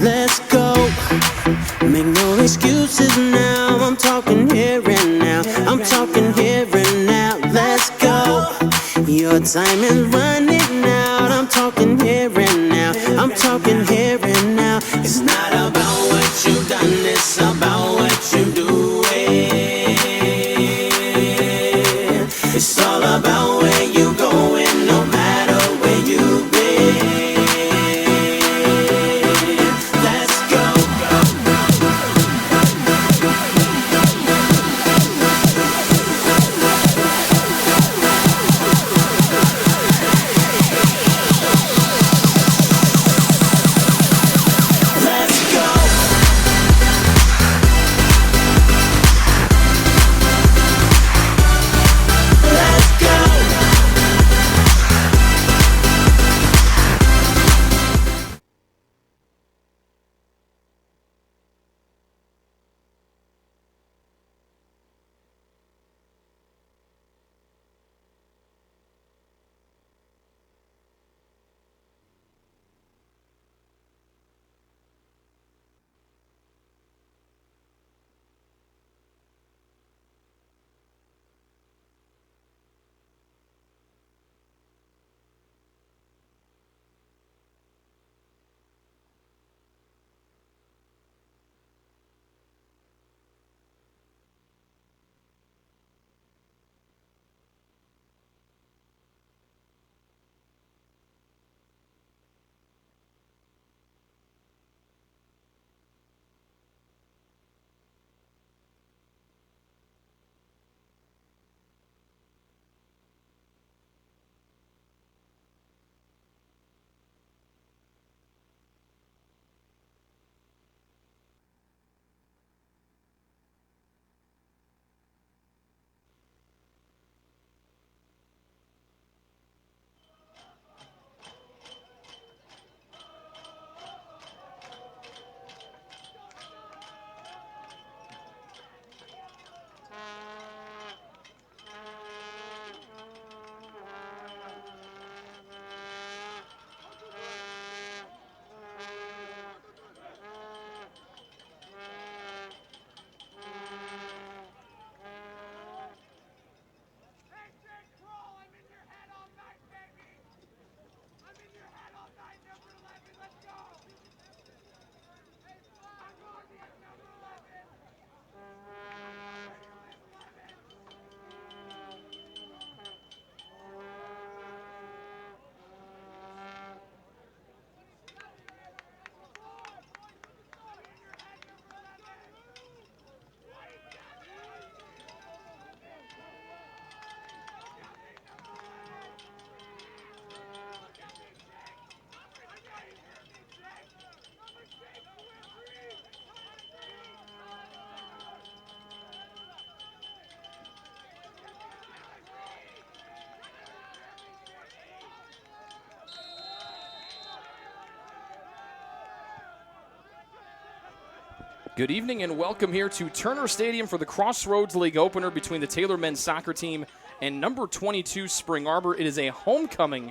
let's go. Make no excuses now. I'm talking here and now. I'm talking here and now. Let's go. Your time is running out. I'm talking here and now. I'm talking here and now. It's not about what you've done, it's about what you're doing. It's all about where you're going, no matter where you've been. Good evening and welcome here to Turner Stadium for the Crossroads League opener between the Taylor men's soccer team and number 22 Spring Arbor. It is a homecoming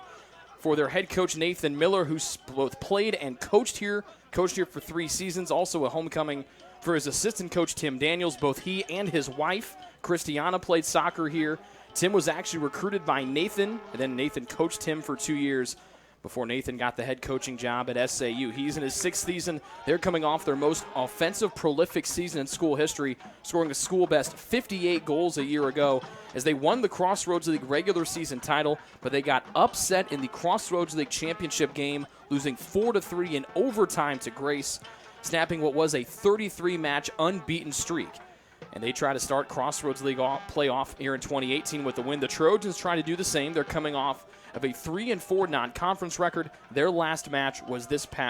for their head coach Nathan Miller, who's both played and coached here for 3 seasons. Also a homecoming for his assistant coach Tim Daniels. Both he and his wife Christiana played soccer here. Tim was actually recruited by Nathan, and then Nathan coached him for 2 years before Nathan got the head coaching job at SAU. He's in his 6th season. They're coming off their most offensive, prolific season in school history, scoring a school-best 58 goals a year ago as they won the Crossroads League regular season title, but they got upset in the Crossroads League championship game, losing 4-3 in overtime to Grace, snapping what was a 33-match unbeaten streak. And they try to start Crossroads League playoff here in 2018 with the win. The Trojans try to do the same. They're coming off of a 3-4 non-conference record. Their last match was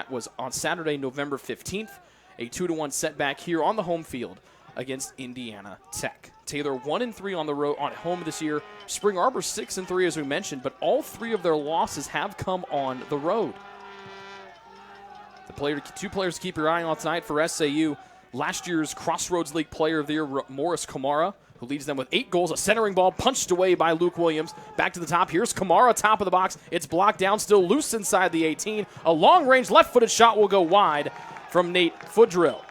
was on Saturday, November 15th, a 2-1 setback here on the home field against Indiana Tech. Taylor 1-3 on the road at home this year. Spring Arbor 6-3 as we mentioned, but all 3 of their losses have come on the road. Two players to keep your eye on tonight for SAU. Last year's Crossroads League Player of the Year, Morris Kamara, who leads them with 8 goals. A centering ball punched away by Luke Williams. Back to the top. Here's Kamara, top of the box. It's blocked down, still loose inside the 18. A long-range left-footed shot will go wide from Nate Foodrill.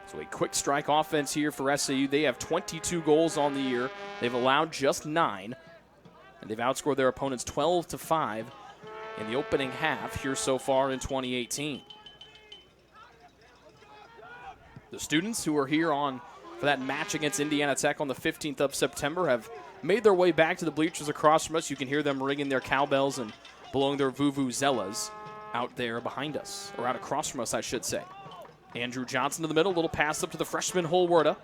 So a quick strike offense here for SAU. They have 22 goals on the year. They've allowed just 9. And they've outscored their opponents 12-5 in the opening half here so far in 2018. The students who are here for that match against Indiana Tech on the 15th of September have made their way back to the bleachers across from us. You can hear them ringing their cowbells and blowing their vuvuzelas out there behind us, or out across from us, I should say. Andrew Johnson to the middle, little pass up to the freshman Holwerda.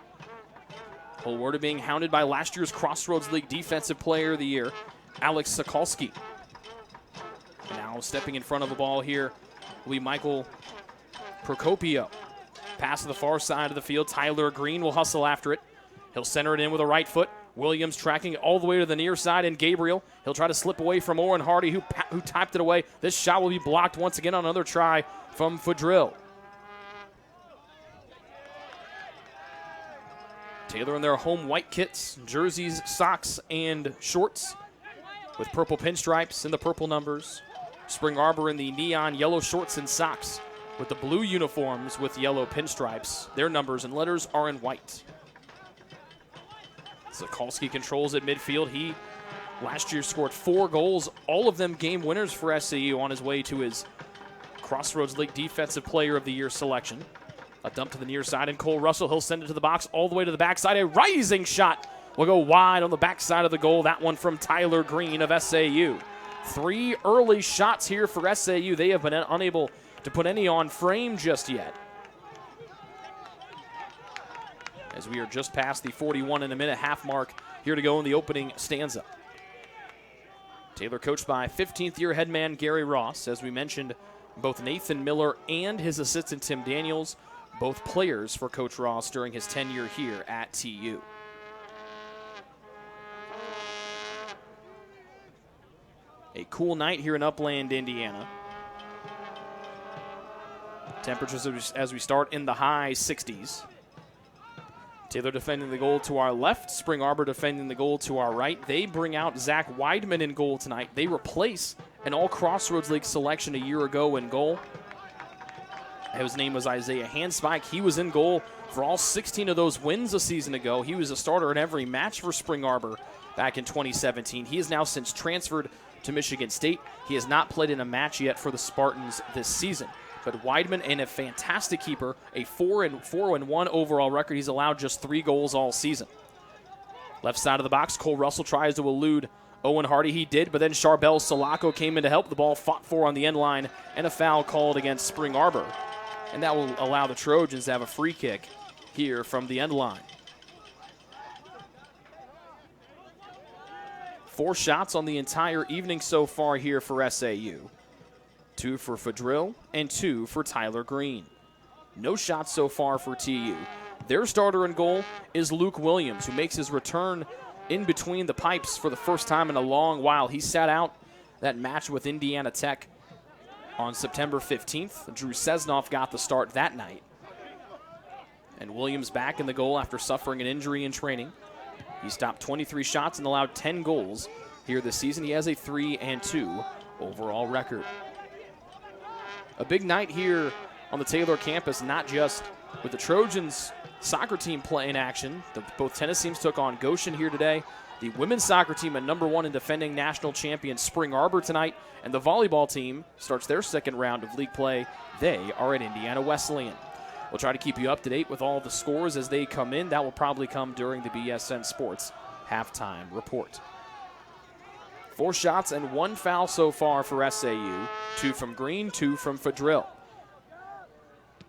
Holwerda being hounded by last year's Crossroads League Defensive Player of the Year, Alex Sokolski. And now stepping in front of the ball here will be Michael Procopio. Pass to the far side of the field. Tyler Green will hustle after it. He'll center it in with a right foot. Williams tracking all the way to the near side, and Gabriel. He'll try to slip away from Owen Hardy, who typed it away. This shot will be blocked once again on another try from Foodrill. Taylor in their home white kits, jerseys, socks, and shorts with purple pinstripes and the purple numbers. Spring Arbor in the neon yellow shorts and socks with the blue uniforms with yellow pinstripes. Their numbers and letters are in white. Sokolski controls at midfield. He last year scored 4 goals, all of them game winners for SAU on his way to his Crossroads League Defensive Player of the Year selection. A dump to the near side, and Cole Russell, he'll send it to the box all the way to the backside. A rising shot will go wide on the backside of the goal. That one from Tyler Green of SAU. 3 early shots here for SAU. They have been unable to put any on frame just yet. As we are just past the 41-minute half mark here to go in the opening stanza. Taylor coached by 15th-year head man Gary Ross. As we mentioned, both Nathan Miller and his assistant Tim Daniels, both players for Coach Ross during his tenure here at TU. A cool night here in Upland, Indiana. Temperatures as we start in the high 60s. Taylor defending the goal to our left. Spring Arbor defending the goal to our right. They bring out Zach Weidman in goal tonight. They replace an All-Crossroads League selection a year ago in goal. His name was Isaiah Handspike. He was in goal for all 16 of those wins a season ago. He was a starter in every match for Spring Arbor back in 2017. He has now since transferred to Michigan State. He has not played in a match yet for the Spartans this season. But Weidman, and a fantastic keeper, a 4-1 overall record. He's allowed just 3 goals all season. Left side of the box, Cole Russell tries to elude Owen Hardy. He did, but then Charbel Sulaco came in to help. The ball fought for on the end line, and a foul called against Spring Arbor. And that will allow the Trojans to have a free kick here from the end line. 4 shots on the entire evening so far here for SAU. 2 for Foodrill and 2 for Tyler Green. No shots so far for TU. Their starter in goal is Luke Williams, who makes his return in between the pipes for the first time in a long while. He sat out that match with Indiana Tech on September 15th. Drew Sesnoff got the start that night. And Williams back in the goal after suffering an injury in training. He stopped 23 shots and allowed 10 goals here this season. He has a 3-2 overall record. A big night here on the Taylor campus, not just with the Trojans soccer team playing action. Both tennis teams took on Goshen here today. The women's soccer team at #1 and defending national champion Spring Arbor tonight. And the volleyball team starts their second round of league play. They are at Indiana Wesleyan. We'll try to keep you up to date with all the scores as they come in. That will probably come during the BSN Sports halftime report. 4 shots and 1 foul so far for SAU. 2 from Green, 2 from Fadrill.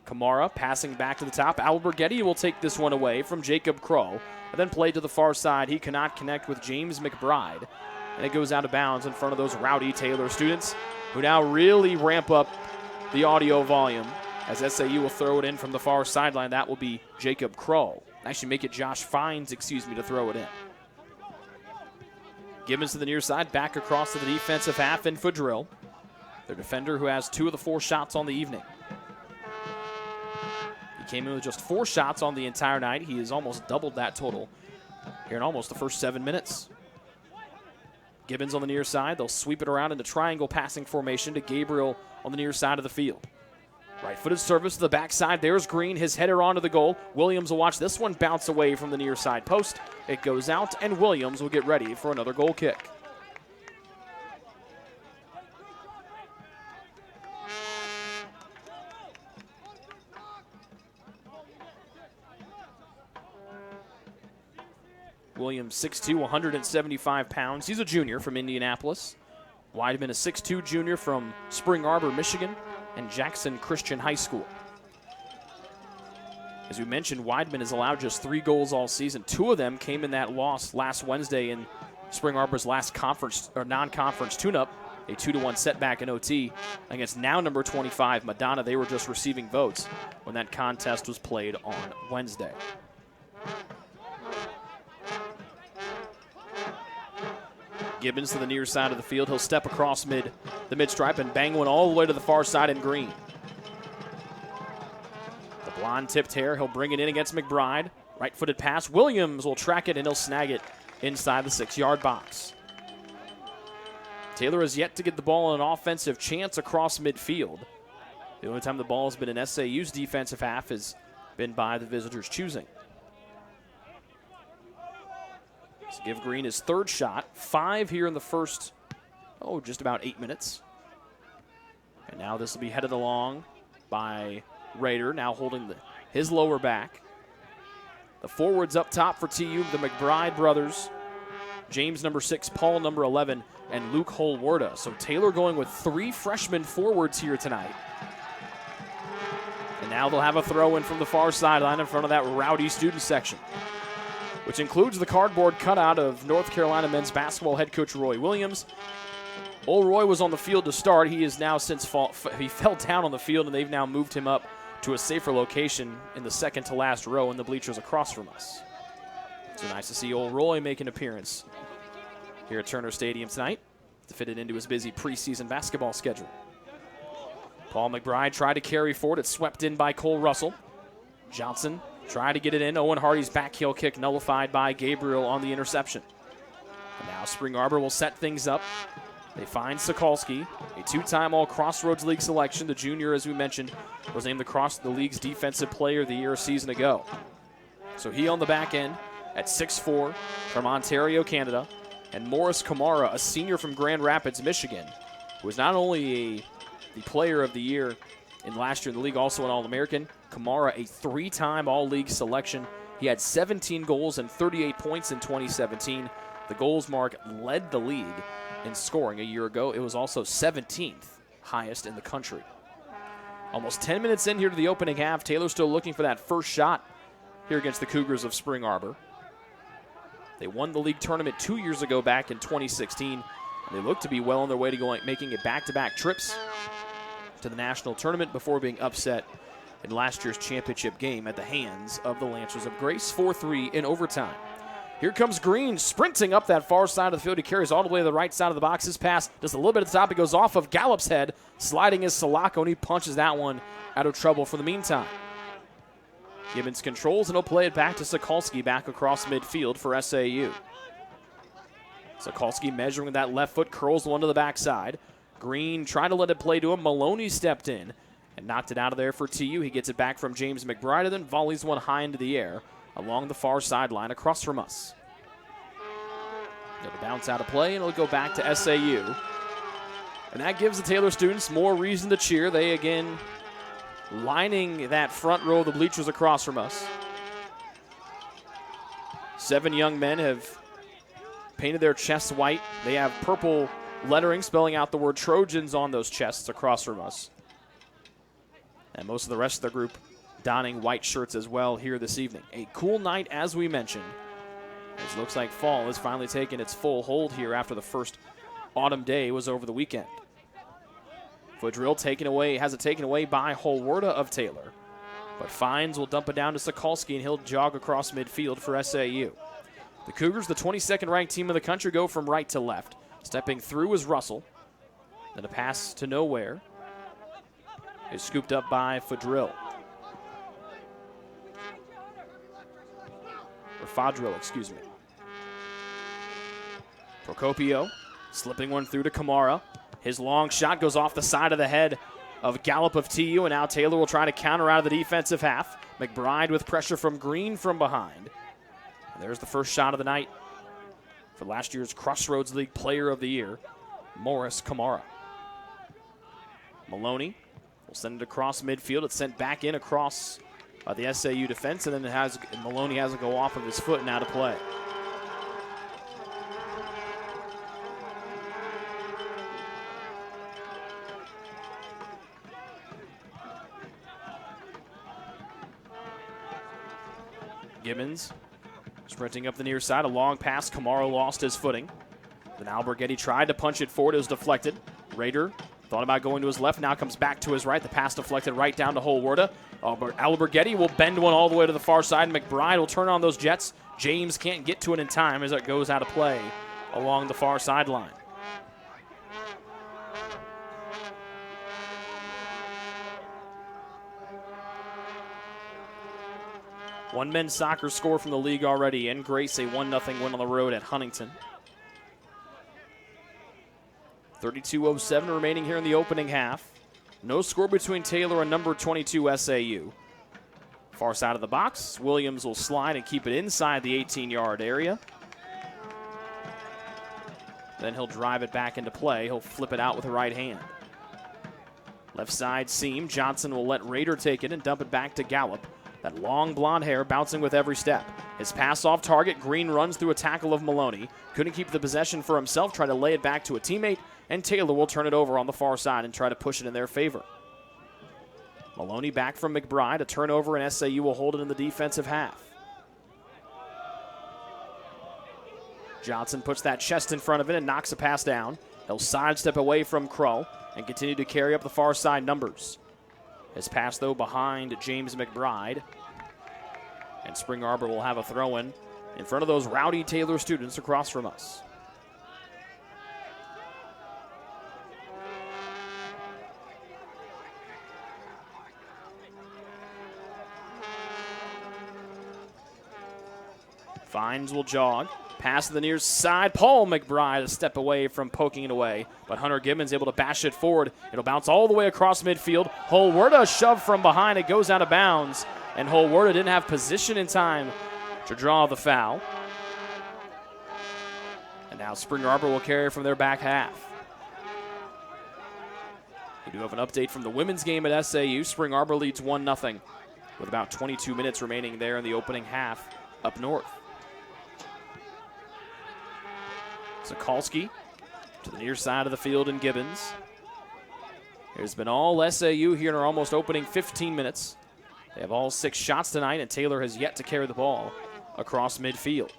Kamara passing back to the top. Alberghetti will take this one away from Jacob Crow. And then played to the far side. He cannot connect with James McBride. And it goes out of bounds in front of those rowdy Taylor students who now really ramp up the audio volume as SAU will throw it in from the far sideline. That will be Jacob Crow. Actually make it Josh Fines, to throw it in. Gibbons to the near side, back across to the defensive half in Fadrill. Their defender who has 2 of the 4 shots on the evening. He came in with just 4 shots on the entire night. He has almost doubled that total here in almost the first 7 minutes. Gibbons on the near side. They'll sweep it around into triangle passing formation to Gabriel on the near side of the field. Right-footed service to the backside. There's Green, his header onto the goal. Williams will watch this one bounce away from the near side post. It goes out, and Williams will get ready for another goal kick. Williams 6'2", 175 pounds. He's a junior from Indianapolis. Weidman, a 6'2" junior from Spring Arbor, Michigan, and Jackson Christian High School. As we mentioned, Weidman has allowed just 3 goals all season. 2 of them came in that loss last Wednesday in Spring Arbor's last conference or non-conference tune-up, a 2-1 setback in OT against now number 25 Madonna. They were just receiving votes when that contest was played on Wednesday. Gibbons to the near side of the field. He'll step across the mid-stripe and bang one all the way to the far side in Green. The blonde tipped hair. He'll bring it in against McBride. Right-footed pass. Williams will track it, and he'll snag it inside the 6-yard box. Taylor has yet to get the ball in an offensive chance across midfield. The only time the ball has been in SAU's defensive half has been by the visitors' choosing. So give Green his 3rd shot. 5 here in the first, just about 8 minutes. And now this will be headed along by Rader, now holding his lower back. The forwards up top for TU, the McBride brothers. James, number 6, Paul, number 11, and Luke Holwarda. So Taylor going with 3 freshman forwards here tonight. And now they'll have a throw in from the far sideline in front of that rowdy student section, which includes the cardboard cutout of North Carolina men's basketball head coach Roy Williams. Old Roy was on the field to start. He is now he fell down on the field, and they've now moved him up to a safer location in the second to last row in the bleachers across from us. So nice to see Old Roy make an appearance here at Turner Stadium tonight to fit it into his busy preseason basketball schedule. Paul McBride tried to carry forward. It's swept in by Cole Russell. Johnson tried to get it in. Owen Hardy's back heel kick nullified by Gabriel on the interception. And now Spring Arbor will set things up. They find Sokolsky, a 2-time All-Crossroads League selection. The junior, as we mentioned, was named the league's Defensive Player of the Year a season ago. So he on the back end at 6'4", from Ontario, Canada. And Morris Kamara, a senior from Grand Rapids, Michigan, who was not only the Player of the Year in last year in the league, also an All-American. Kamara, a 3-time All-League selection. He had 17 goals and 38 points in 2017. The goals mark led the league in scoring a year ago. It was also 17th highest in the country. Almost 10 minutes in here to the opening half. Taylor still looking for that first shot here against the Cougars of Spring Arbor. They won the league tournament 2 years ago back in 2016. And they look to be well on their way to making it back-to-back trips to the national tournament before being upset in last year's championship game at the hands of the Lancers of Grace, 4-3 in overtime. Here comes Green sprinting up that far side of the field. He carries all the way to the right side of the box. His pass just a little bit at the top. It goes off of Gallup's head. Sliding is Salako, and he punches that one out of trouble for the meantime. Gibbons controls, and he'll play it back to Sokolski back across midfield for SAU. Sokolski measuring with that left foot, curls one to the backside. Green trying to let it play to him. Maloney stepped in and knocked it out of there for TU. He gets it back from James McBride and then volleys one high into the air along the far sideline across from us. It'll bounce out of play, and it'll go back to SAU. And that gives the Taylor students more reason to cheer. They, again, lining that front row of the bleachers across from us. 7 young men have painted their chests white. They have purple lettering spelling out the word Trojans on those chests across from us. And most of the rest of the group donning white shirts as well here this evening. A cool night, as we mentioned. It looks like fall has finally taken its full hold here after the first autumn day was over the weekend. Footdrill has it taken away by Holwarda of Taylor. But Fines will dump it down to Sokolski, and he'll jog across midfield for SAU. The Cougars, the 22nd ranked team in the country, go from right to left. Stepping through is Russell. Then a pass to nowhere is scooped up by Footdrill. Or Fodrill, excuse me. Procopio slipping one through to Kamara. His long shot goes off the side of the head of Gallup of TU, and now Taylor will try to counter out of the defensive half. McBride with pressure from Green from behind. And there's the first shot of the night for last year's Crossroads League Player of the Year, Morris Kamara. Maloney will send it across midfield. It's sent back in across by the SAU defense, and then Maloney has to go off of his foot and out of play. Gibbons sprinting up the near side, a long pass. Kamara lost his footing. Then Alberghetti tried to punch it forward. It was deflected. Rader thought about going to his left, now comes back to his right. The pass deflected right down to Holwarda. Alberghetti will bend one all the way to the far side. McBride will turn on those Jets. James can't get to it in time as it goes out of play along the far sideline. One men's soccer score from the league already, and Grace a 1-0 win on the road at Huntington. 32:07 remaining here in the opening half. No score between Taylor and number 22 SAU. Far side of the box, Williams will slide and keep it inside the 18-yard area. Then he'll drive it back into play. He'll flip it out with the right hand. Left side seam, Johnson will let Rader take it and dump it back to Gallup. That long blonde hair bouncing with every step. His pass off target, Green runs through a tackle of Maloney. Couldn't keep the possession for himself, tried to lay it back to a teammate, and Taylor will turn it over on the far side and try to push it in their favor. Maloney back from McBride, a turnover, and SAU will hold it in the defensive half. Johnson puts that chest in front of it and knocks a pass down. He'll sidestep away from Crow and continue to carry up the far side numbers. His pass, though, behind James McBride. And Spring Arbor will have a throw-in front of those rowdy Taylor students across from us. Fines will jog. Pass to the near side. Paul McBride a step away from poking it away. But Hunter Gibbons able to bash it forward. It'll bounce all the way across midfield. Holwarda shove from behind. It goes out of bounds. And Holwarda didn't have position in time to draw the foul. And now Spring Arbor will carry from their back half. We do have an update from the women's game at SAU. Spring Arbor leads 1-0 with about 22 minutes remaining there in the opening half up north. Sokolski to the near side of the field and Gibbons. It's been all SAU here in our almost opening 15 minutes. They have all 6 shots tonight, and Taylor has yet to carry the ball across midfield.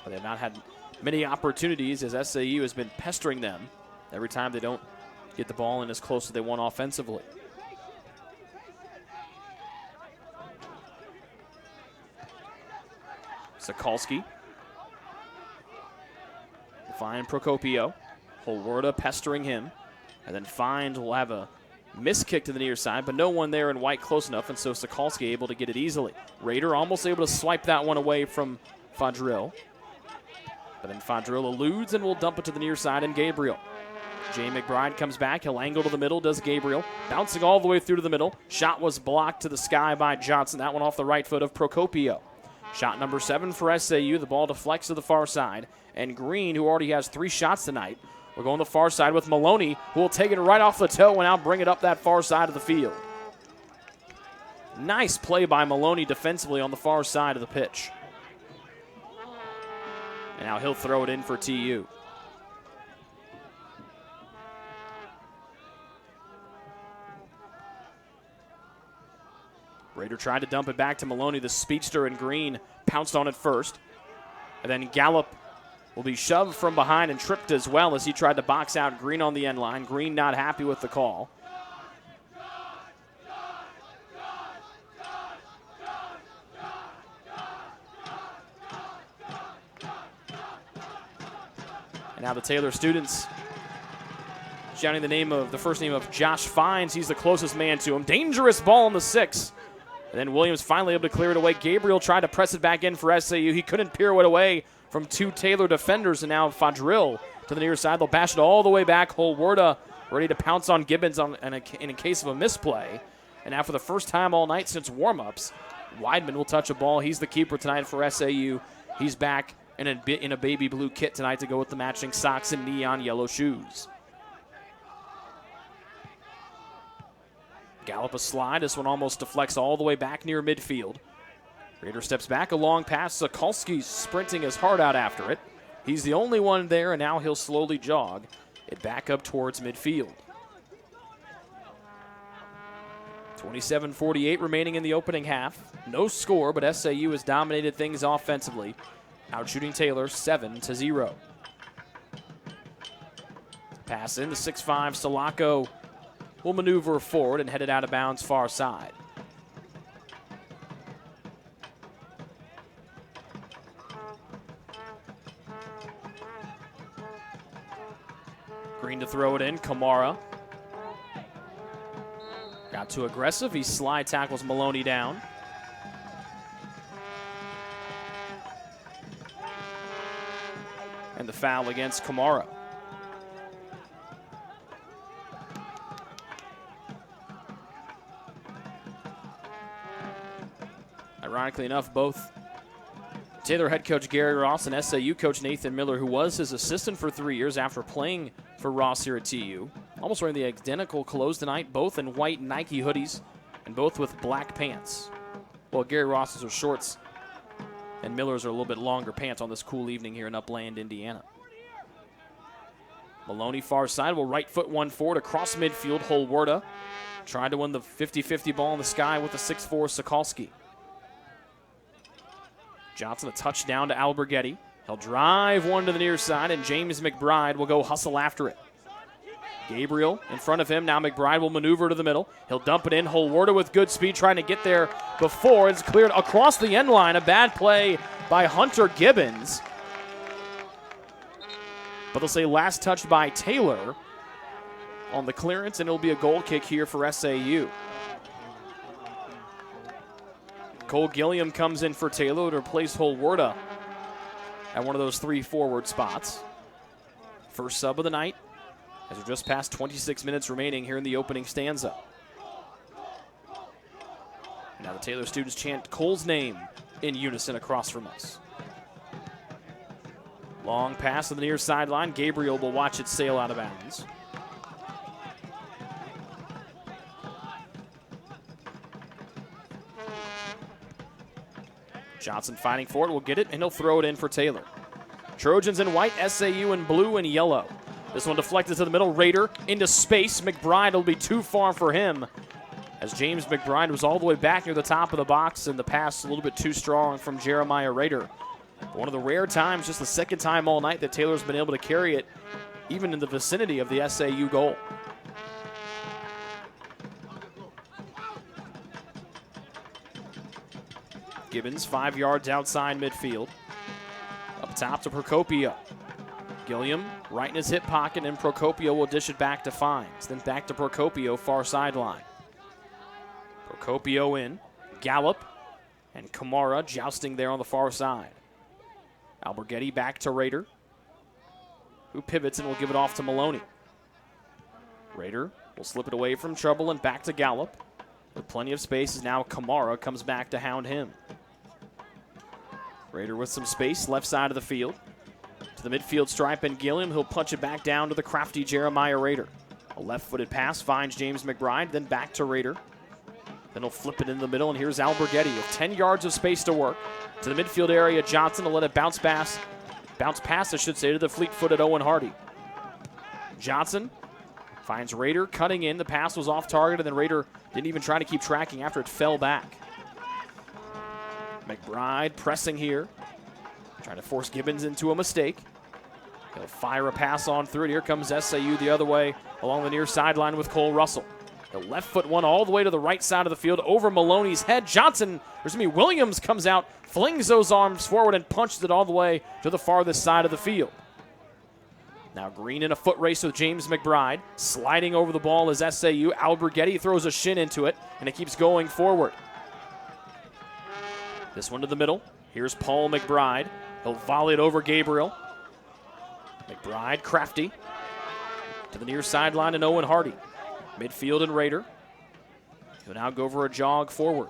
But they have not had many opportunities as SAU has been pestering them every time they don't get the ball in as close as they want offensively. Sokolski Find Procopio. Holwerda pestering him. And then Find will have a miss kick to the near side, but no one there in white close enough, and so Sokolsky able to get it easily. Raider almost able to swipe that one away from Fadril. But then Fadril eludes and will dump it to the near side, and Gabriel. Jay McBride comes back. He'll angle to the middle, does Gabriel. Bouncing all the way through to the middle. Shot was blocked to the sky by Johnson. That one off the right foot of Procopio. Shot number 7 for SAU. The ball deflects to the far side. And Green, who already has 3 shots tonight, will go on the far side with Maloney, who will take it right off the toe and now bring it up that far side of the field. Nice play by Maloney defensively on the far side of the pitch. And now he'll throw it in for TU. Raider tried to dump it back to Maloney. The speedster and Green pounced on it first. And then Gallup will be shoved from behind and tripped as well as he tried to box out Green on the end line. Green not happy with the call. And now the Taylor students shouting the first name of Josh Fines. He's the closest man to him. Dangerous ball on the 6. And then Williams finally able to clear it away. Gabriel tried to press it back in for SAU. He couldn't pirouette away from 2 Taylor defenders, and now Fadril to the near side. They'll bash it all the way back. Holwerda ready to pounce on Gibbons in a case of a misplay. And now for the first time all night since warm-ups, Weidman will touch a ball. He's the keeper tonight for SAU. He's back in a baby blue kit tonight to go with the matching socks and neon yellow shoes. Gallup a slide. This one almost deflects all the way back near midfield. Raider steps back, a long pass. Sokolsky's sprinting his heart out after it. He's the only one there, and now he'll slowly jog it back up towards midfield. 27:48 remaining in the opening half. No score, but SAU has dominated things offensively, outshooting Taylor 7-0. Pass in, the 6'5" Salako will maneuver forward and headed out of bounds far side. Green to throw it in. Kamara got too aggressive. He slide tackles Maloney down. And the foul against Kamara. Ironically enough, both Taylor head coach Gary Ross and SAU coach Nathan Miller, who was his assistant for 3 years after playing for Ross here at TU, almost wearing the identical clothes tonight, both in white Nike hoodies and both with black pants. Well, Gary Ross's are shorts and Miller's are a little bit longer pants on this cool evening here in Upland, Indiana. Maloney far side will right foot one forward across midfield. Holwerda tried to win the 50-50 ball in the sky with the 6'4" Sokolsky. Johnson a touchdown to Alberghetti. He'll drive one to the near side, and James McBride will go hustle after it. Gabriel in front of him. Now McBride will maneuver to the middle. He'll dump it in. Holwerda with good speed trying to get there before it's cleared across the end line. A bad play by Hunter Gibbons. But they'll say last touched by Taylor on the clearance, and it'll be a goal kick here for SAU. Cole Gilliam comes in for Taylor to replace Holwerda at one of those 3 forward spots. First sub of the night, as we're just past 26 minutes remaining here in the opening stanza. Now the Taylor students chant Cole's name in unison across from us. Long pass to the near sideline. Gabriel will watch it sail out of bounds. Johnson fighting for it, will get it, and he'll throw it in for Taylor. Trojans in white, SAU in blue and yellow. This one deflected to the middle. Raider into space. McBride will be too far for him, as James McBride was all the way back near the top of the box, and the pass a little bit too strong from Jeremiah Raider. One of the rare times, just the second time all night, that Taylor's been able to carry it even in the vicinity of the SAU goal. Gibbons 5 yards outside midfield. Up top to Procopio. Gilliam right in his hip pocket, and Procopio will dish it back to Fines. Then back to Procopio, far sideline. Procopio in, Gallup, and Kamara jousting there on the far side. Alberghetti back to Rader, who pivots and will give it off to Maloney. Rader will slip it away from trouble and back to Gallup. With plenty of space, now Kamara comes back to hound him. Rader with some space, left side of the field. To the midfield stripe, and Gilliam, he'll punch it back down to the crafty Jeremiah Rader. A left-footed pass finds James McBride, then back to Rader. Then he'll flip it in the middle, and here's Alberghetti with 10 yards of space to work. To the midfield area, Johnson will let it bounce pass, to the fleet-footed Owen Hardy. Johnson finds Rader cutting in. The pass was off target, and then Rader didn't even try to keep tracking after it fell back. McBride pressing here, trying to force Gibbons into a mistake. He'll fire a pass on through it. Here comes SAU the other way along the near sideline with Cole Russell. The left foot one all the way to the right side of the field over Maloney's head. Williams comes out, flings those arms forward, and punches it all the way to the farthest side of the field. Now Green in a foot race with James McBride. Sliding over the ball is SAU. Alberghetti throws a shin into it, and it keeps going forward. This one to the middle. Here's Paul McBride. He'll volley it over Gabriel. McBride, crafty. To the near sideline and Owen Hardy. Midfield and Rader. He'll now go for a jog forward.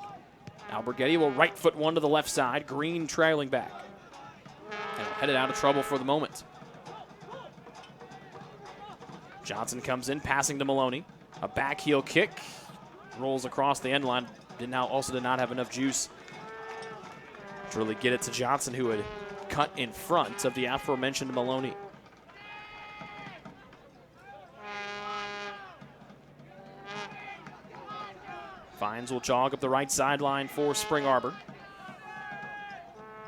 Alberghetti will right foot one to the left side. Green trailing back. And headed out of trouble for the moment. Johnson comes in, passing to Maloney. A back heel kick. Rolls across the end line. Also did not have enough juice to really get it to Johnson, who had cut in front of the aforementioned Maloney. Fines will jog up the right sideline for Spring Arbor.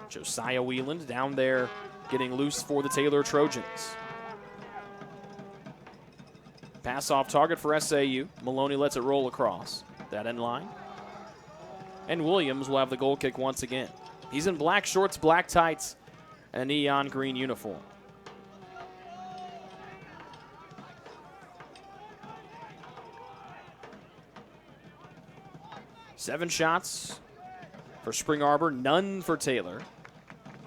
Josiah Wieland down there getting loose for the Taylor Trojans. Pass off target for SAU. Maloney lets it roll across that end line. And Williams will have the goal kick once again. He's in black shorts, black tights, and a neon green uniform. Seven shots for Spring Arbor, none for Taylor,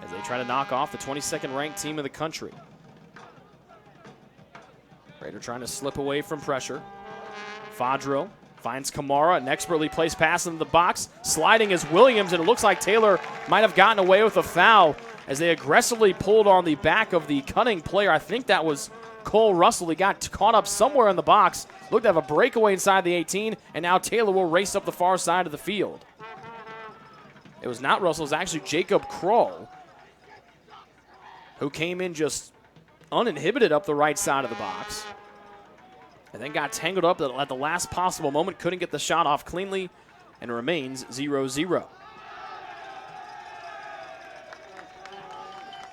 as they try to knock off the 22nd ranked team in the country. Rader trying to slip away from pressure. Fadro finds Kamara, an expertly placed pass into the box. Sliding is Williams, and it looks like Taylor might have gotten away with a foul as they aggressively pulled on the back of the cutting player. I think that was Cole Russell. He got caught up somewhere in the box. Looked to have a breakaway inside the 18, and now Taylor will race up the far side of the field. It was not Russell, it was actually Jacob Kroll, who came in just uninhibited up the right side of the box. And then got tangled up at the last possible moment, couldn't get the shot off cleanly, and remains 0-0.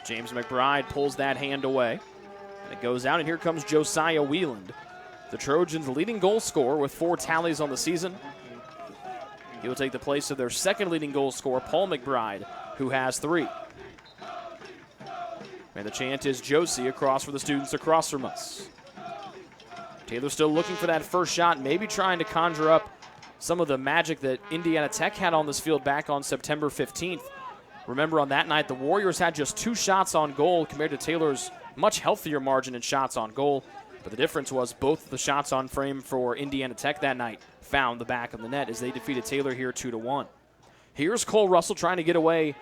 James McBride pulls that hand away, and it goes out, and here comes Josiah Wieland, the Trojans' leading goal scorer with 4 tallies on the season. He will take the place of their second leading goal scorer, Paul McBride, who has 3. And the chant is Josie across for the students across from us. Taylor still looking for that first shot, maybe trying to conjure up some of the magic that Indiana Tech had on this field back on September 15th. Remember, on that night, the Warriors had just 2 shots on goal compared to Taylor's much healthier margin in shots on goal. But the difference was both the shots on frame for Indiana Tech that night found the back of the net as they defeated Taylor here 2-1. Here's Cole Russell trying to get away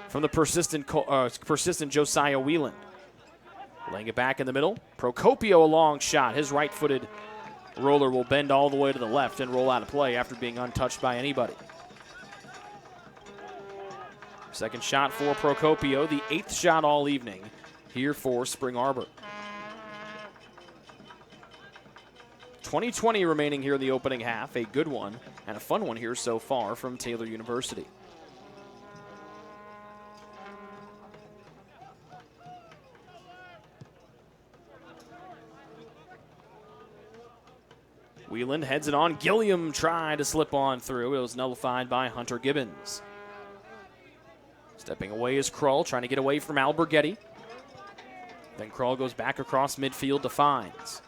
from the persistent Josiah Wieland. Laying it back in the middle. Procopio, a long shot. His right-footed roller will bend all the way to the left and roll out of play after being untouched by anybody. Second shot for Procopio, the 8th shot all evening here for Spring Arbor. 20-20 remaining here in the opening half. A good one and a fun one here so far from Taylor University. Wieland heads it on. Gilliam tried to slip on through. It was nullified by Hunter Gibbons. Stepping away is Krull, trying to get away from Alberghetti. Then Kroll goes back across midfield to Fines.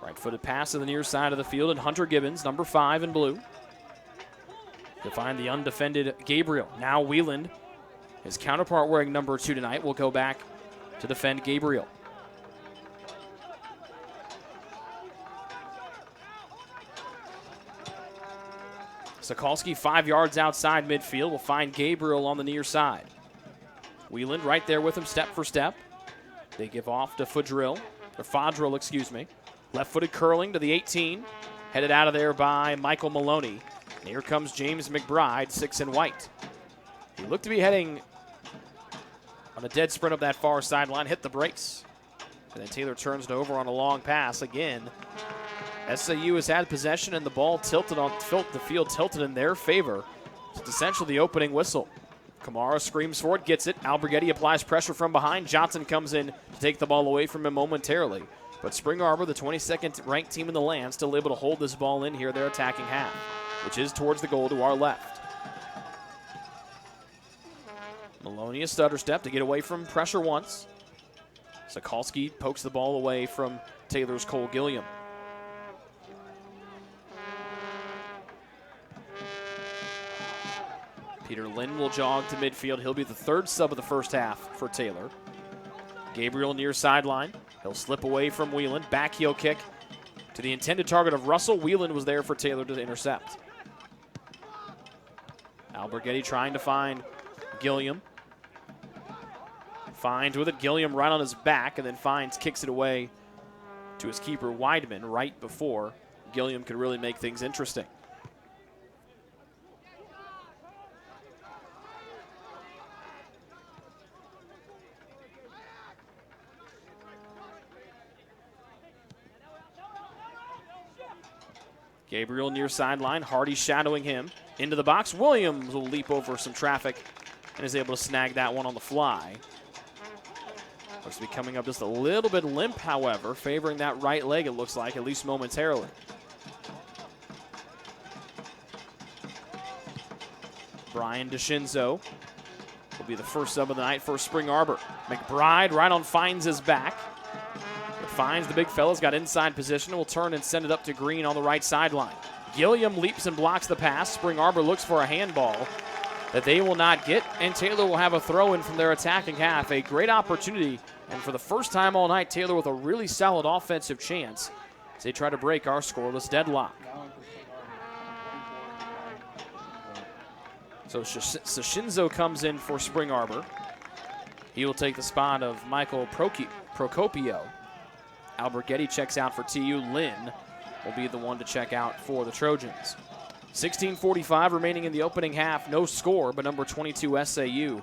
Right-footed pass to the near side of the field, and Hunter Gibbons, number 5 in blue, to find the undefended Gabriel. Now Wieland, his counterpart wearing number 2 tonight, will go back to defend Gabriel. Sokolsky 5 yards outside midfield will find Gabriel on the near side. Wieland right there with him, step for step. They give off to Fodril. Left-footed curling to the 18. Headed out of there by Michael Maloney. And here comes James McBride, 6 in white. He looked to be heading on a dead sprint up that far sideline, hit the brakes. And then Taylor turns it over on a long pass again. SAU has had possession and the ball tilted on the field tilted in their favor. It's essentially the opening whistle. Kamara screams for it, gets it. Alberghetti applies pressure from behind. Johnson comes in to take the ball away from him momentarily. But Spring Arbor, the 22nd ranked team in the land, still able to hold this ball in here, their attacking half, which is towards the goal to our left. Maloney a stutter step to get away from pressure once. Sokolsky pokes the ball away from Taylor's Cole Gilliam. Peter Lynn will jog to midfield. He'll be the 3rd sub of the first half for Taylor. Gabriel near sideline. He'll slip away from Wieland. Back heel kick to the intended target of Russell. Wieland was there for Taylor to intercept. Alberghetti trying to find Gilliam. Fines with it. Gilliam right on his back, and then Fines kicks it away to his keeper, Weidman, right before Gilliam could really make things interesting. Gabriel near sideline. Hardy shadowing him. Into the box. Williams will leap over some traffic and is able to snag that one on the fly. Looks to be coming up just a little bit limp, however, favoring that right leg, it looks like, at least momentarily. Brian DeShinzo will be the first sub of the night for Spring Arbor. McBride right on Fines' back. Fines, the big fella's got inside position and will turn and send it up to Green on the right sideline. Gilliam leaps and blocks the pass. Spring Arbor looks for a handball that they will not get, and Taylor will have a throw-in from their attacking half. A great opportunity, and for the first time all night, Taylor with a really solid offensive chance as they try to break our scoreless deadlock. So Shinzo comes in for Spring Arbor. He will take the spot of Michael Procopio. Alberghetti checks out for TU. Lynn will be the one to check out for the Trojans. 16:45 remaining in the opening half. No score, but number 22 SAU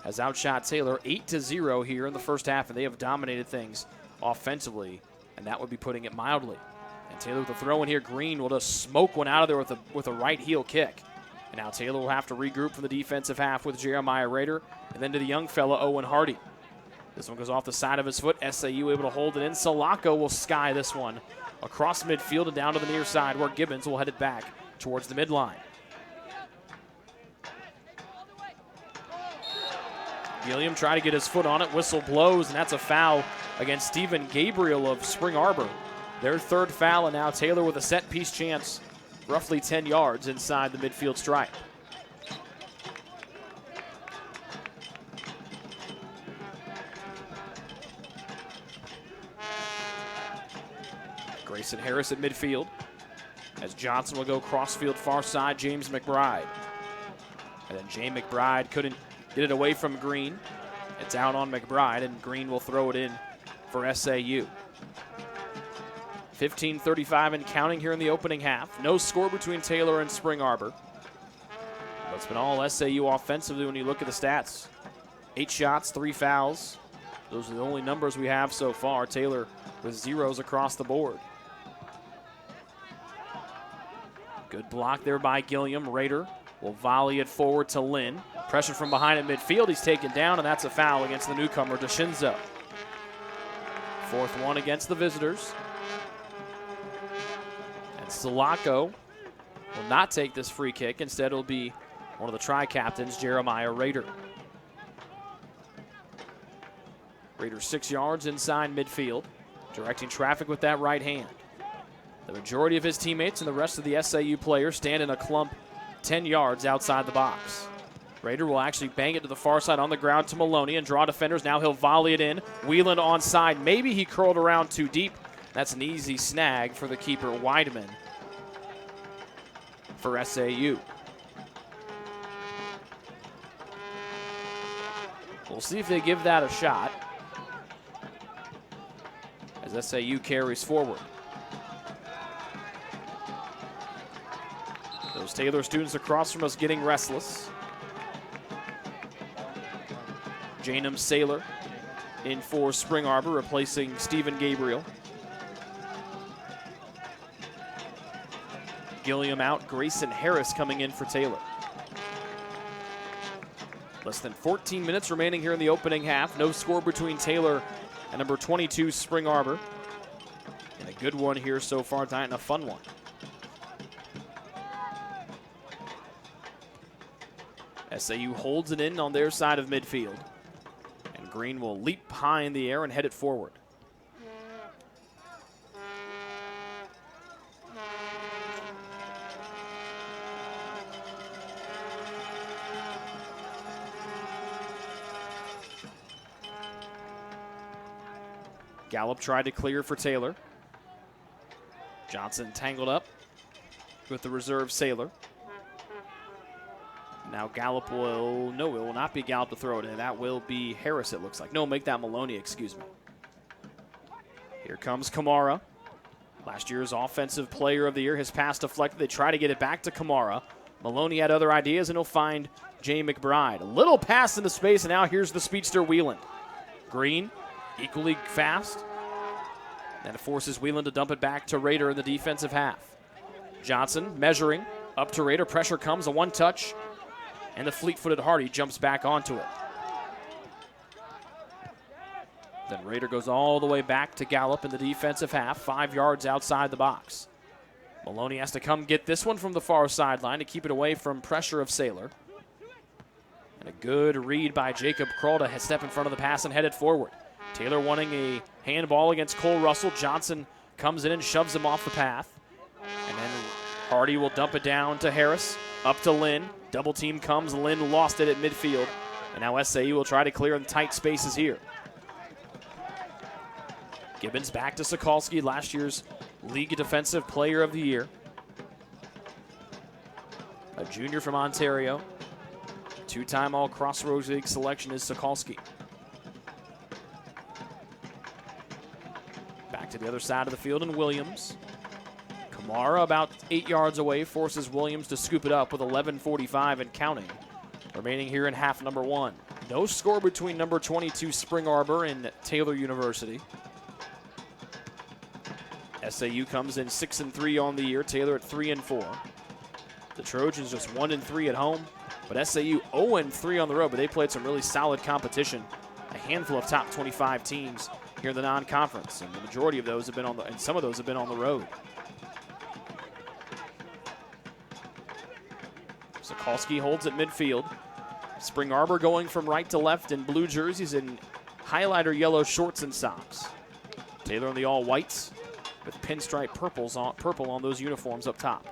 has outshot Taylor 8-0 here in the first half, and they have dominated things offensively, and that would be putting it mildly. And Taylor with a throw in here. Green will just smoke one out of there with a right heel kick. And now Taylor will have to regroup from the defensive half with Jeremiah Rader, and then to the young fella, Owen Hardy. This one goes off the side of his foot. SAU able to hold it in. Salako will sky this one across midfield and down to the near side where Gibbons will head it back towards the midline. Gilliam trying to get his foot on it. Whistle blows, and that's a foul against Stephen Gabriel of Spring Arbor. Their 3rd foul, and now Taylor with a set-piece chance roughly 10 yards inside the midfield stripe. Grayson Harris at midfield as Johnson will go crossfield far side, James McBride. And then Jay McBride couldn't get it away from Green. It's out on McBride, and Green will throw it in for SAU. 15:35 and counting here in the opening half. No score between Taylor and Spring Arbor. But it's been all SAU offensively when you look at the stats. 8 shots, 3 fouls. Those are the only numbers we have so far. Taylor with zeros across the board. Good block there by Gilliam. Rader will volley it forward to Lynn. Pressure from behind at midfield. He's taken down, and that's a foul against the newcomer, DeShinzo. 4th one against the visitors. And Salako will not take this free kick. Instead, it'll be one of the tri-captains, Jeremiah Rader. Raiders 6 yards inside midfield, directing traffic with that right hand. The majority of his teammates and the rest of the SAU players stand in a clump 10 yards outside the box. Raider will actually bang it to the far side on the ground to Maloney and draw defenders. Now he'll volley it in. Wheeland onside. Maybe he curled around too deep. That's an easy snag for the keeper, Weidman, for SAU. We'll see if they give that a shot as SAU carries forward. Those Taylor students across from us getting restless. Janum Saylor in for Spring Arbor, replacing Stephen Gabriel. Gilliam out, Grayson Harris coming in for Taylor. Less than 14 minutes remaining here in the opening half. No score between Taylor and number 22, Spring Arbor. And a good one here so far tonight, and a fun one. SAU holds it in on their side of midfield. And Green will leap high in the air and head it forward. Gallup tried to clear for Taylor. Johnson tangled up with the reserve Saylor. Now Gallup will, no, it will not be Gallup to throw it in. That will be Harris, it looks like. No, make that Maloney, excuse me. Here comes Kamara. Last year's Offensive Player of the Year. His pass deflected. They try to get it back to Kamara. Maloney had other ideas, and he'll find Jay McBride. A little pass into space, and now here's the speedster Wheeland. Green, equally fast. And it forces Wheeland to dump it back to Rader in the defensive half. Johnson measuring up to Rader. Pressure comes, a one-touch. And the fleet-footed Hardy jumps back onto it. Then Rader goes all the way back to Gallup in the defensive half, 5 yards outside the box. Maloney has to come get this one from the far sideline to keep it away from pressure of Saylor. And a good read by Jacob Kroll to step in front of the pass and head it forward. Taylor wanting a handball against Cole Russell. Johnson comes in and shoves him off the path. And then Hardy will dump it down to Harris, up to Lynn. Double team comes, Lynn lost it at midfield. And now SAU will try to clear in tight spaces here. Gibbons back to Sokolsky, last year's League Defensive Player of the Year. A junior from Ontario. Two-time All-Crossroads League selection is Sokolsky. Back to the other side of the field, and Williams. Kamara about 8 yards away forces Williams to scoop it up with 11:45 and counting remaining here in half number one. No score between number 22 Spring Arbor and Taylor University. SAU comes in 6-3 on the year, Taylor at 3-4. The Trojans just 1-3 at home, but SAU 0-3 on the road, but they played some really solid competition. A handful of top 25 teams here in the non-conference, and the majority of those have been on the, and some of those have been on the road. Sokolsky holds at midfield. Spring Arbor going from right to left in blue jerseys and highlighter yellow shorts and socks. Taylor in the all-whites with pinstripe purple on those uniforms up top.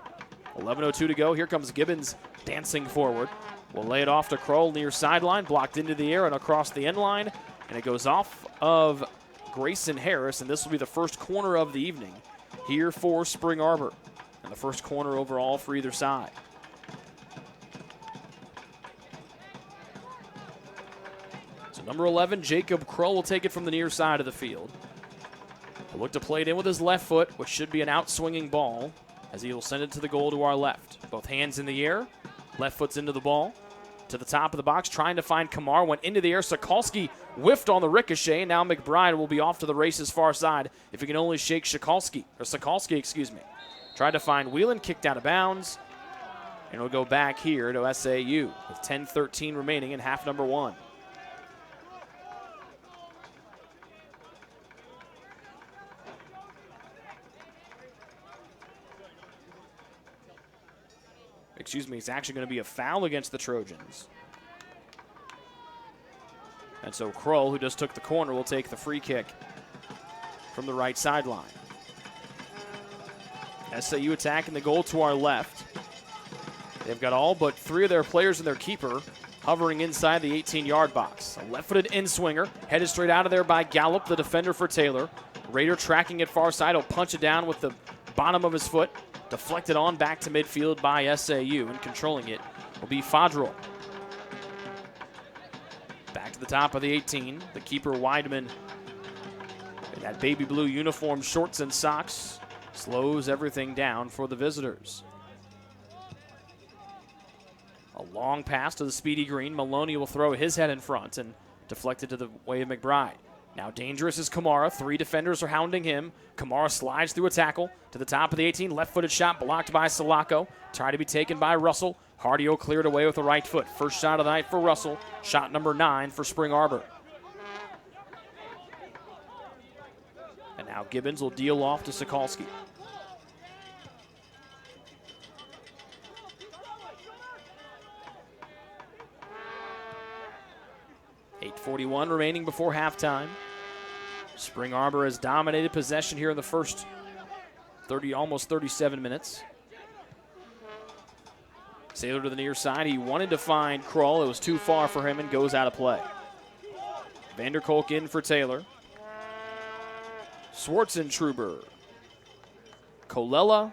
11:02 to go. Here comes Gibbons dancing forward. Will lay it off to Kroll near sideline, blocked into the air and across the end line. And it goes off of Grayson Harris, and this will be the first corner of the evening here for Spring Arbor. And the first corner overall for either side. So number 11, Jacob Kroll will take it from the near side of the field. He'll look to play it in with his left foot, which should be an out-swinging ball, as he will send it to the goal to our left. Both hands in the air, left foot's into the ball. To the top of the box, trying to find Kamar, went into the air. Sokolsky whiffed on the ricochet, and now McBride will be off to the races far side if he can only shake Sokolsky, excuse me. Tried to find Wheelan, kicked out of bounds, and it'll go back here to SAU with 10:13 remaining in half number one. Excuse me, it's actually going to be a foul against the Trojans. And so Kroll, who just took the corner, will take the free kick from the right sideline. SAU attacking the goal to our left. They've got all but 3 of their players and their keeper hovering inside the 18-yard box. A left-footed in-swinger, headed straight out of there by Gallup, the defender for Taylor. Raider tracking it far side, will punch it down with the bottom of his foot. Deflected on back to midfield by SAU, and controlling it will be Fadril. Back to the top of the 18, the keeper Weidman in that baby blue uniform, shorts and socks, slows everything down for the visitors. A long pass to the speedy green. Maloney will throw his head in front and deflected to the way of McBride. Now dangerous is Kamara. 3 defenders are hounding him. Kamara slides through a tackle to the top of the 18. Left-footed shot blocked by Salako. Tried to be taken by Russell. Hardio cleared away with the right foot. First shot of the night for Russell. Shot number 9 for Spring Arbor. And now Gibbons will deal off to Sokolski. 8:41 remaining before halftime. Spring Arbor has dominated possession here in the first almost 37 minutes. Sailor to the near side. He wanted to find Kroll. It was too far for him and goes out of play. Vanderkolk in for Taylor. Schwartzentruber, Colella,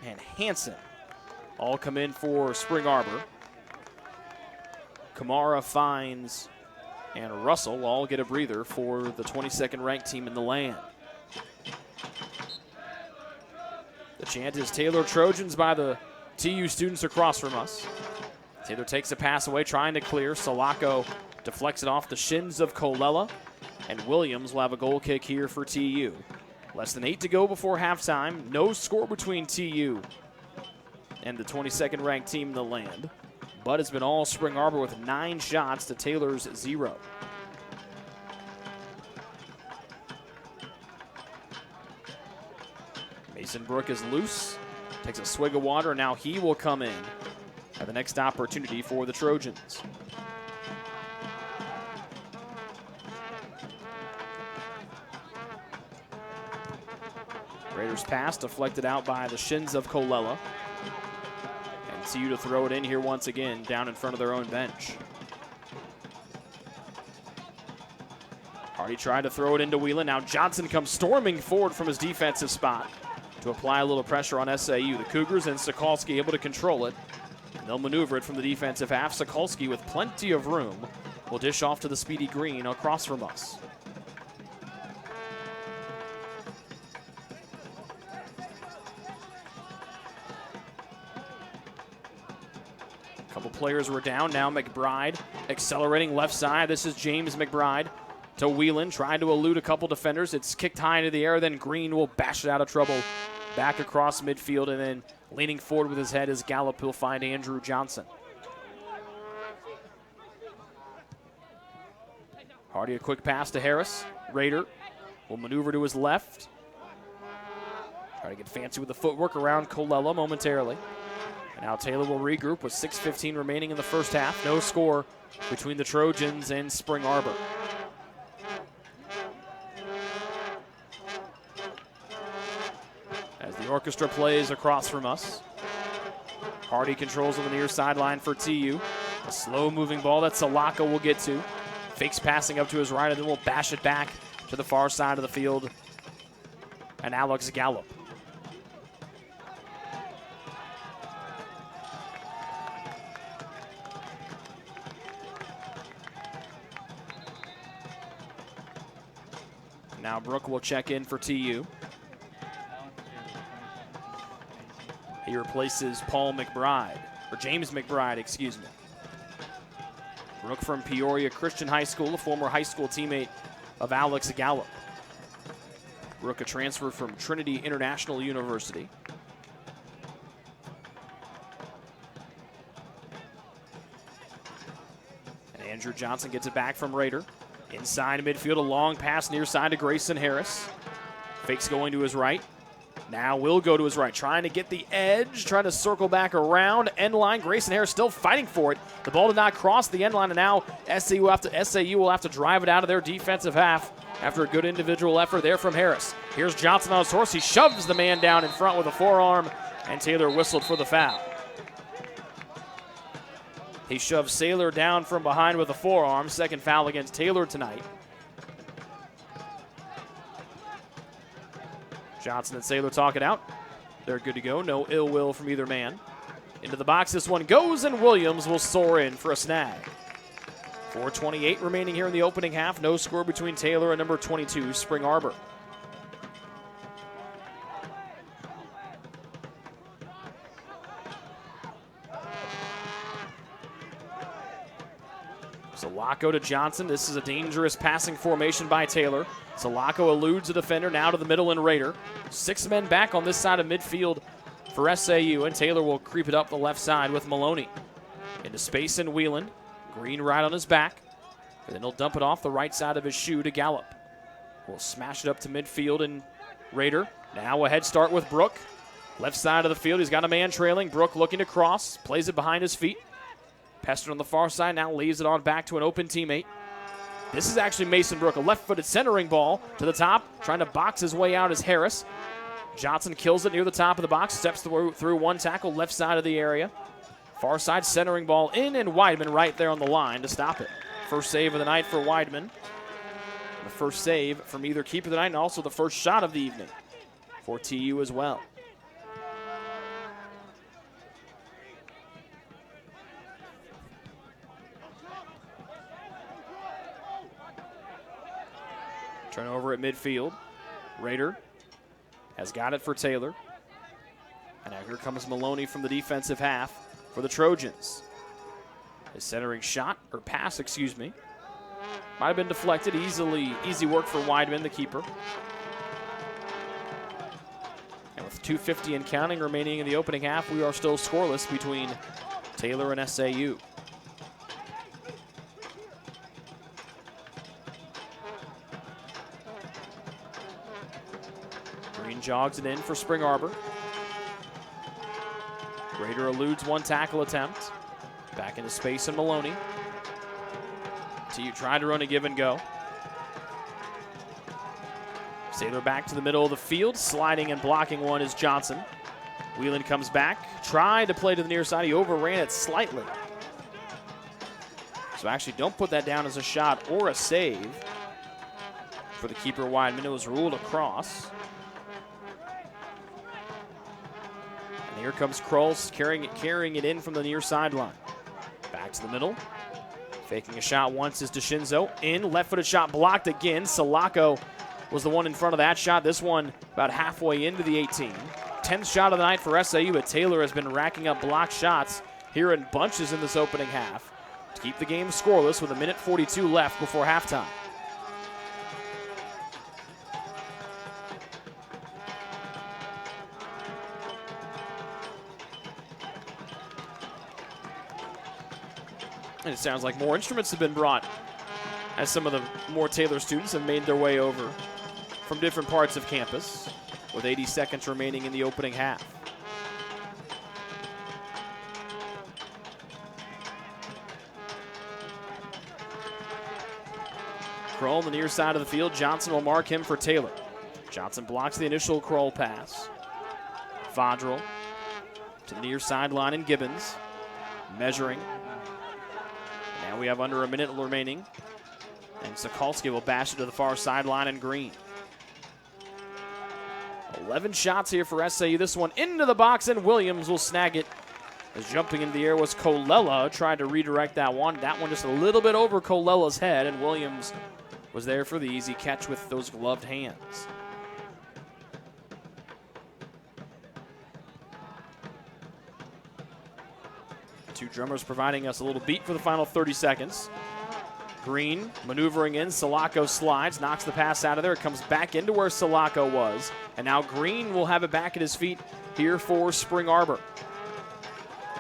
and Hansen all come in for Spring Arbor. Kamara, Fines, and Russell all get a breather for the 22nd ranked team in the land. The chant is Taylor Trojans by the TU students across from us. Taylor takes a pass away, trying to clear. Salako deflects it off the shins of Colella, and Williams will have a goal kick here for TU. Less than 8 to go before halftime. No score between TU and the 22nd ranked team in the land. But it's been all Spring Arbor with 9 shots to Taylor's 0. Mason Brook is loose, takes a swig of water, and now he will come in at the next opportunity for the Trojans. Raiders pass deflected out by the shins of Colella. And TU to throw it in here once again down in front of their own bench. Hardy tried to throw it into Whelan. Now Johnson comes storming forward from his defensive spot to apply a little pressure on SAU. The Cougars and Sokolski able to control it. And they'll maneuver it from the defensive half. Sokolski with plenty of room will dish off to the speedy green across from us. A couple players were down. Now McBride accelerating left side. This is James McBride to Whelan, trying to elude a couple defenders. It's kicked high into the air, then Green will bash it out of trouble back across midfield, and then leaning forward with his head is Gallup. He'll find Andrew Johnson. Hardy a quick pass to Harris. Raider will maneuver to his left. Try to get fancy with the footwork around Colella momentarily. And now Taylor will regroup with 6:15 remaining in the first half. No score between the Trojans and Spring Arbor. As the orchestra plays across from us. Hardy controls on the near sideline for TU. A slow-moving ball that Salaka will get to. Fakes passing up to his right, and then will bash it back to the far side of the field. And Alex Gallup. Now Brook will check in for TU. He replaces Paul McBride, or James McBride, excuse me. Brook from Peoria Christian High School, a former high school teammate of Alex Gallup. Brook a transfer from Trinity International University. And Andrew Johnson gets it back from Raider. Inside midfield, a long pass near side to Grayson Harris. Fakes going to his right. Now will go to his right, trying to get the edge, trying to circle back around. End line, Grayson Harris still fighting for it. The ball did not cross the end line, and now SAU will have to drive it out of their defensive half after a good individual effort there from Harris. Here's Johnson on his horse. He shoves the man down in front with a forearm, and Taylor whistled for the foul. He shoved Saylor down from behind with a forearm. Second foul against Taylor tonight. Johnson and Saylor talk it out. They're good to go. No ill will from either man. Into the box this one goes, and Williams will soar in for a snag. 4:28 remaining here in the opening half. No score between Taylor and number 22, Spring Arbor. Salako to Johnson. This is a dangerous passing formation by Taylor. Salako eludes a defender, now to the middle and Rader. 6 men back on this side of midfield for SAU, and Taylor will creep it up the left side with Maloney. Into space and Wheeland. Green right on his back. And then he'll dump it off the right side of his shoe to Gallup. We'll smash it up to midfield, and Rader now a head start with Brook. Left side of the field, he's got a man trailing. Brook looking to cross, plays it behind his feet. Pestered on the far side, now leaves it on back to an open teammate. This is actually Mason Brook, a left-footed centering ball to the top, trying to box his way out is Harris. Johnson kills it near the top of the box, steps through one tackle, left side of the area. Far side centering ball in, and Weidman right there on the line to stop it. First save of the night for Weidman. The first save from either keeper of the night and also the first shot of the evening for TU as well. Turnover at midfield. Rader has got it for Taylor. And now here comes Maloney from the defensive half for the Trojans. His centering shot, or pass, excuse me, might have been deflected. Easy work for Weidman, the keeper. And with 2:50 and counting remaining in the opening half, we are still scoreless between Taylor and SAU. Green jogs it in for Spring Arbor. Rader eludes one tackle attempt. Back into space and Maloney. TU tried to run a give and go. Saylor back to the middle of the field. Sliding and blocking one is Johnson. Wheelan comes back. Tried to play to the near side. He overran it slightly. So actually don't put that down as a shot or a save for the keeper Weidman. It was ruled across. And here comes Krolls carrying it in from the near sideline. Back to the middle. Faking a shot once is DeShinzo. In, left-footed shot blocked again. Salako was the one in front of that shot. This one about halfway into the 18. 10th shot of the night for SAU, but Taylor has been racking up blocked shots here in bunches in this opening half to keep the game scoreless with 1:42 left before halftime. And it sounds like more instruments have been brought as some of the more Taylor students have made their way over from different parts of campus with 80 seconds remaining in the opening half. Kroll on the near side of the field. Johnson will mark him for Taylor. Johnson blocks the initial Kroll pass. Fodrell to the near sideline and Gibbons measuring. Now we have under a minute remaining. And Sokolsky will bash it to the far sideline and Green. 11 shots here for SAU. This one into the box, and Williams will snag it. As jumping in the air was Colella. Tried to redirect that one. That one just a little bit over Colella's head, and Williams was there for the easy catch with those gloved hands. Two drummers providing us a little beat for the final 30 seconds. Green maneuvering in. Salako slides, knocks the pass out of there. It comes back into where Salako was. And now Green will have it back at his feet here for Spring Arbor.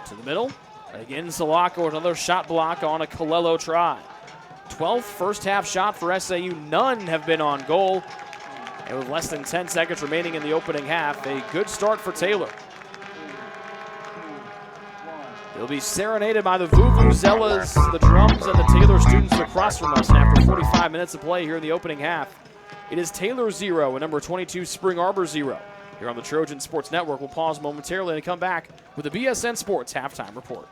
To the middle. Again, Salako, another shot block on a Colello try. 12th first half shot for SAU. None have been on goal. And with less than 10 seconds remaining in the opening half, a good start for Taylor. They'll be serenaded by the Vuvuzelas, the drums, and the Taylor students across from us. And after 45 minutes of play here in the opening half, it is Taylor 0 and number 22 Spring Arbor 0. Here on the Trojan Sports Network, we'll pause momentarily and come back with the BSN Sports Halftime Report.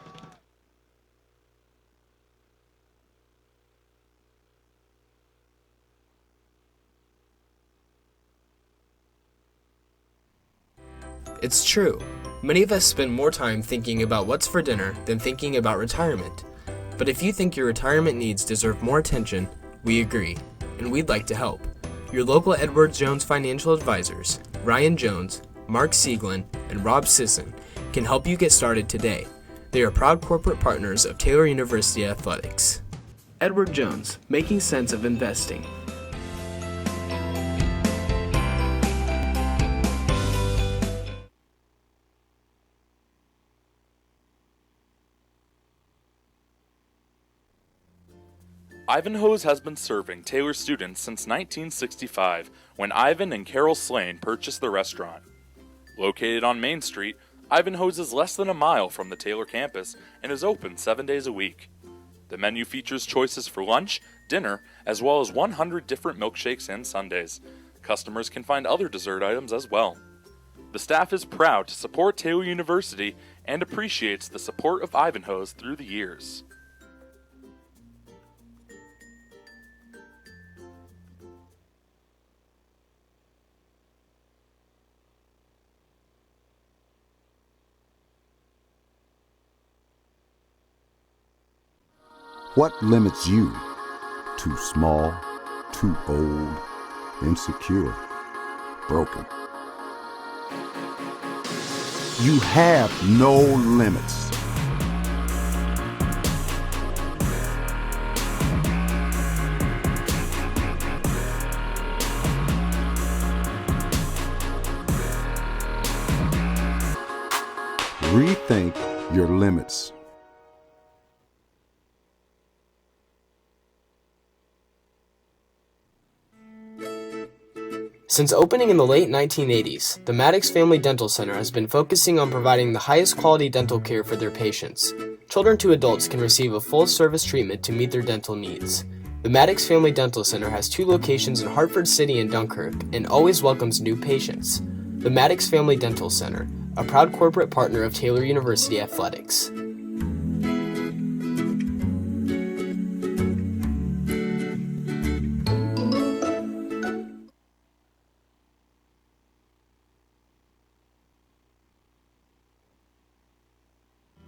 It's true. Many of us spend more time thinking about what's for dinner than thinking about retirement. But if you think your retirement needs deserve more attention, we agree, and we'd like to help. Your local Edward Jones financial advisors, Ryan Jones, Mark Sieglin, and Rob Sisson, can help you get started today. They are proud corporate partners of Taylor University Athletics. Edward Jones, making sense of investing. Ivanhoe's has been serving Taylor students since 1965, when Ivan and Carol Slane purchased the restaurant. Located on Main Street, Ivanhoe's is less than a mile from the Taylor campus and is open 7 days a week. The menu features choices for lunch, dinner, as well as 100 different milkshakes and sundaes. Customers can find other dessert items as well. The staff is proud to support Taylor University and appreciates the support of Ivanhoe's through the years. What limits you? Too small, too old, insecure, broken. You have no limits. Rethink your limits. Since opening in the late 1980s, the Maddox Family Dental Center has been focusing on providing the highest quality dental care for their patients. Children to adults can receive a full-service treatment to meet their dental needs. The Maddox Family Dental Center has 2 locations in Hartford City and Dunkirk and always welcomes new patients. The Maddox Family Dental Center, a proud corporate partner of Taylor University Athletics.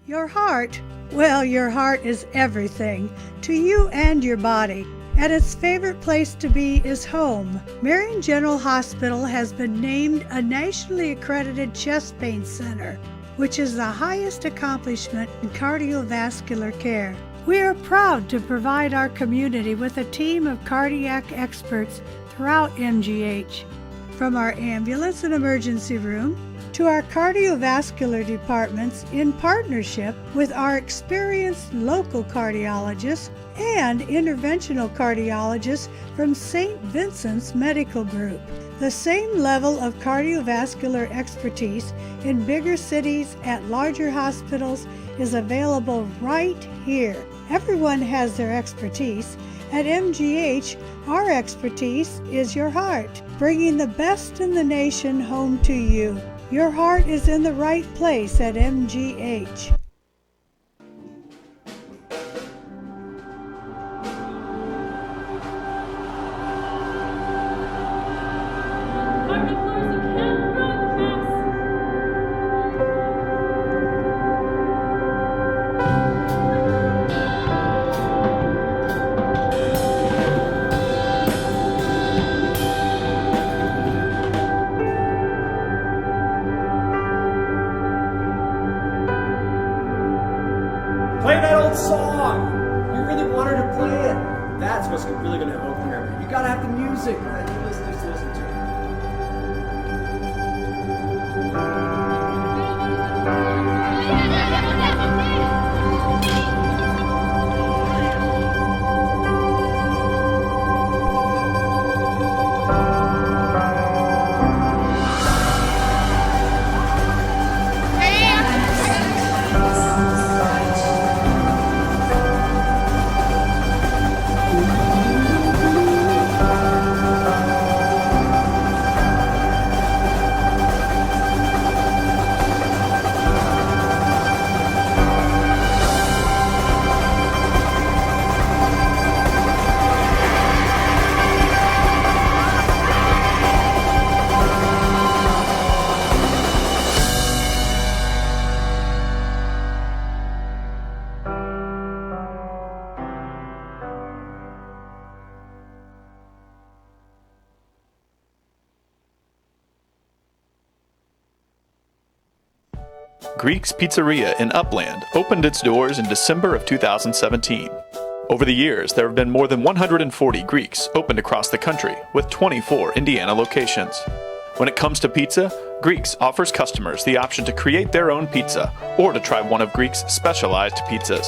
Your heart? Well, your heart is everything to you and your body, and its favorite place to be is home. Marion General Hospital has been named a nationally accredited chest pain center, which is the highest accomplishment in cardiovascular care. We are proud to provide our community with a team of cardiac experts throughout MGH. From our ambulance and emergency room to our cardiovascular departments in partnership with our experienced local cardiologists and interventional cardiologists from St. Vincent's Medical Group. The same level of cardiovascular expertise in bigger cities at larger hospitals is available right here. Everyone has their expertise. At MGH, our expertise is your heart, bringing the best in the nation home to you. Your heart is in the right place at MGH. Play that old song! You really want her to play it. That's what's really going to evoke the memory. You got to have the music that you listeners to listen to. Greek's Pizzeria in Upland opened its doors in December of 2017. Over the years, there have been more than 140 Greeks opened across the country, with 24 Indiana locations. When it comes to pizza, Greeks offers customers the option to create their own pizza or to try one of Greek's specialized pizzas.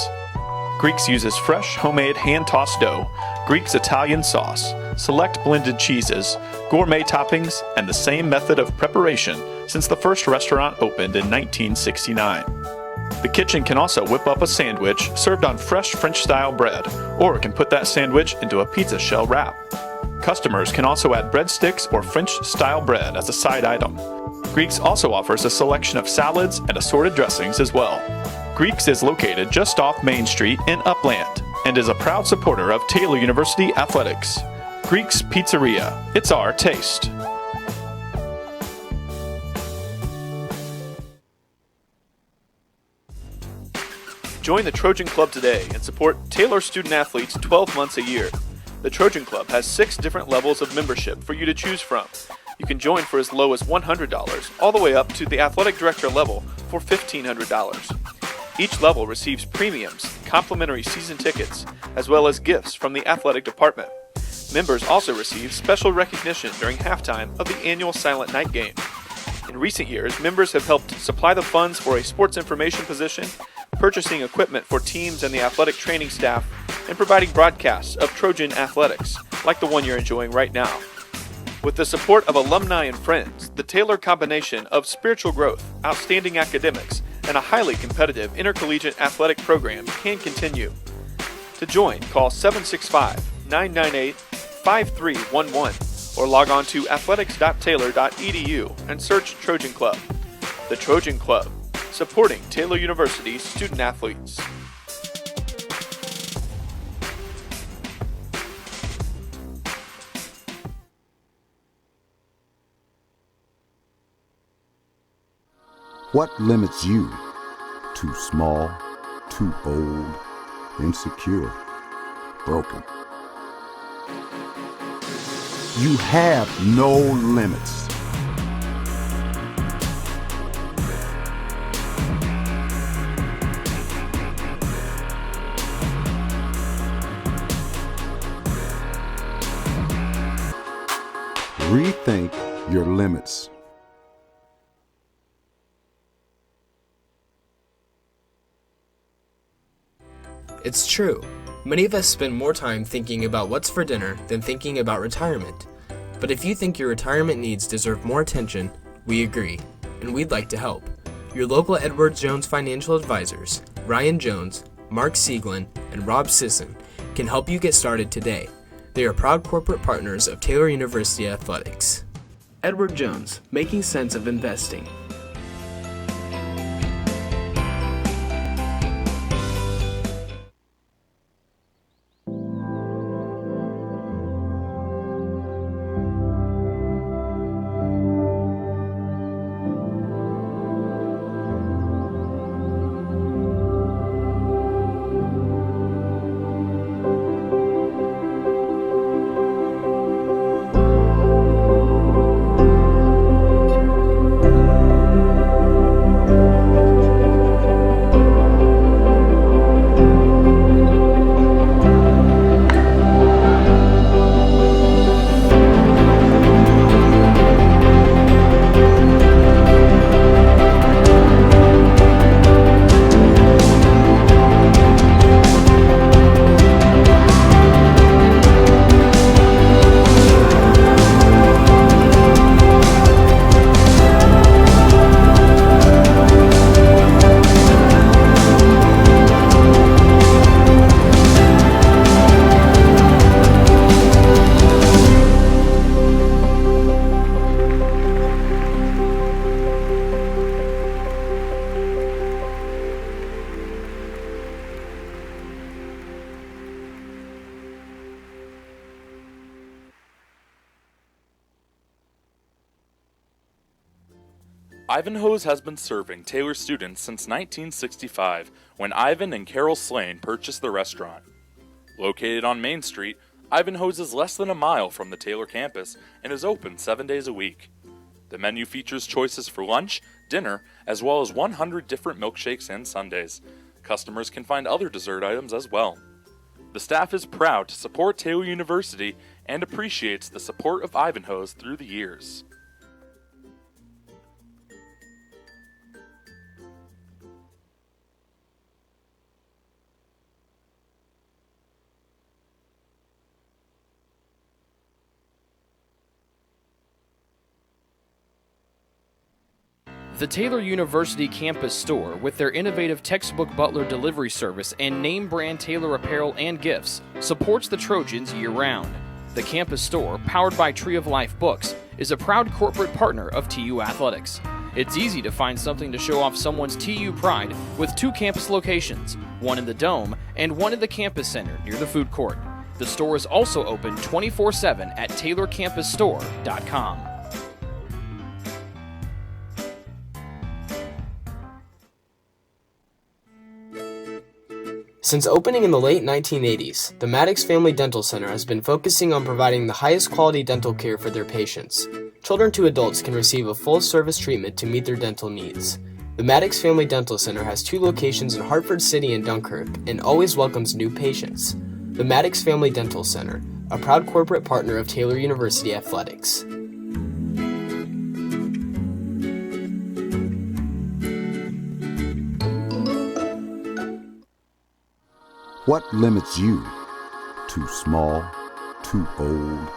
Greeks uses fresh, homemade, hand-tossed dough, Greek's Italian sauce, select blended cheeses, gourmet toppings, and the same method of preparation since the first restaurant opened in 1969. The kitchen can also whip up a sandwich served on fresh French-style bread, or it can put that sandwich into a pizza shell wrap. Customers can also add breadsticks or French-style bread as a side item. Greeks also offers a selection of salads and assorted dressings as well. Greeks is located just off Main Street in Upland and is a proud supporter of Taylor University Athletics. Greek's Pizzeria. It's our taste. Join the Trojan Club today and support Taylor student athletes 12 months a year. The Trojan Club has 6 different levels of membership for you to choose from. You can join for as low as $100, all the way up to the athletic director level for $1,500. Each level receives premiums, complimentary season tickets, as well as gifts from the athletic department. Members also receive special recognition during halftime of the annual Silent Night game. In recent years, members have helped supply the funds for a sports information position, purchasing equipment for teams and the athletic training staff, and providing broadcasts of Trojan athletics, like the one you're enjoying right now. With the support of alumni and friends, the Taylor combination of spiritual growth, outstanding academics, and a highly competitive intercollegiate athletic program can continue. To join, call 765-998-5311 or log on to athletics.taylor.edu and search Trojan Club. The Trojan Club, supporting Taylor University's student athletes. What limits you? Too small, too old, insecure, broken. You have no limits. Rethink your limits. It's true. Many of us spend more time thinking about what's for dinner than thinking about retirement. But if you think your retirement needs deserve more attention, we agree, and we'd like to help. Your local Edward Jones financial advisors, Ryan Jones, Mark Sieglin, and Rob Sisson, can help you get started today. They are proud corporate partners of Taylor University Athletics. Edward Jones, making sense of investing. Ivanhoe's has been serving Taylor students since 1965, when Ivan and Carol Slane purchased the restaurant. Located on Main Street, Ivanhoe's is less than a mile from the Taylor campus and is open 7 days a week. The menu features choices for lunch, dinner, as well as 100 different milkshakes and sundaes. Customers can find other dessert items as well. The staff is proud to support Taylor University and appreciates the support of Ivanhoe's through the years. The Taylor University campus store, with their innovative textbook butler delivery service and name brand Taylor apparel and gifts, supports the Trojans year-round. The campus store, powered by Tree of Life Books, is a proud corporate partner of TU Athletics. It's easy to find something to show off someone's TU pride with 2 campus locations, one in the Dome and one in the campus center near the food court. The store is also open 24/7 at taylorcampusstore.com. Since opening in the late 1980s, the Maddox Family Dental Center has been focusing on providing the highest quality dental care for their patients. Children to adults can receive a full-service treatment to meet their dental needs. The Maddox Family Dental Center has 2 locations in Hartford City and Dunkirk and always welcomes new patients. The Maddox Family Dental Center, a proud corporate partner of Taylor University Athletics. What limits you? Too small, too old,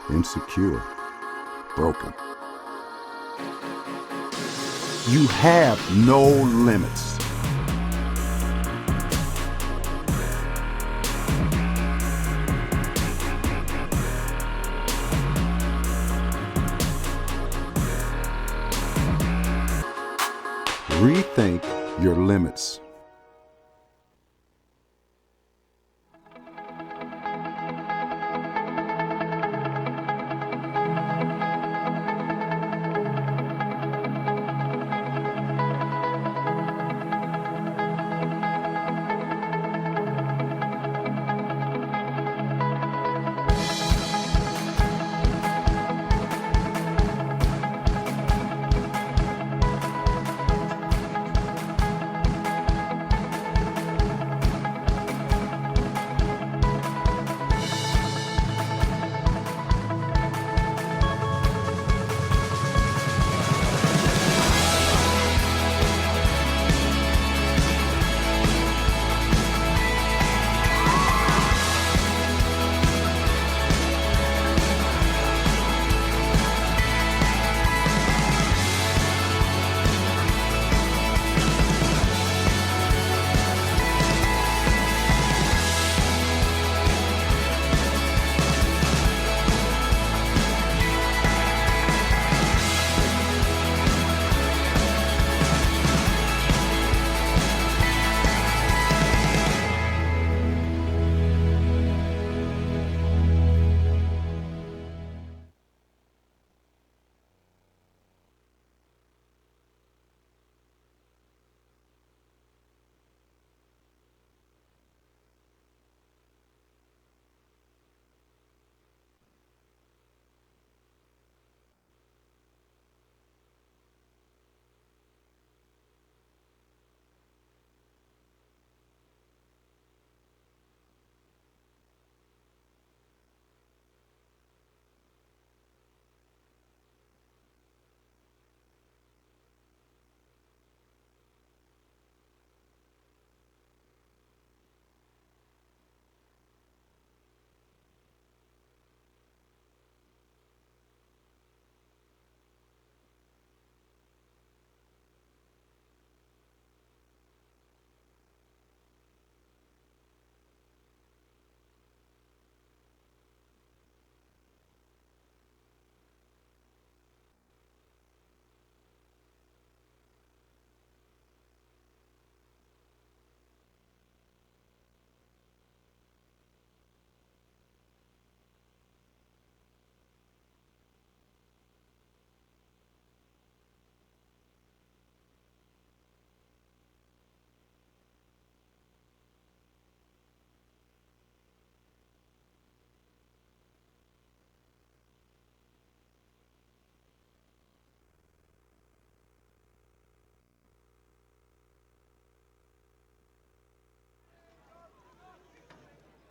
insecure, broken. You have no limits. Rethink your limits.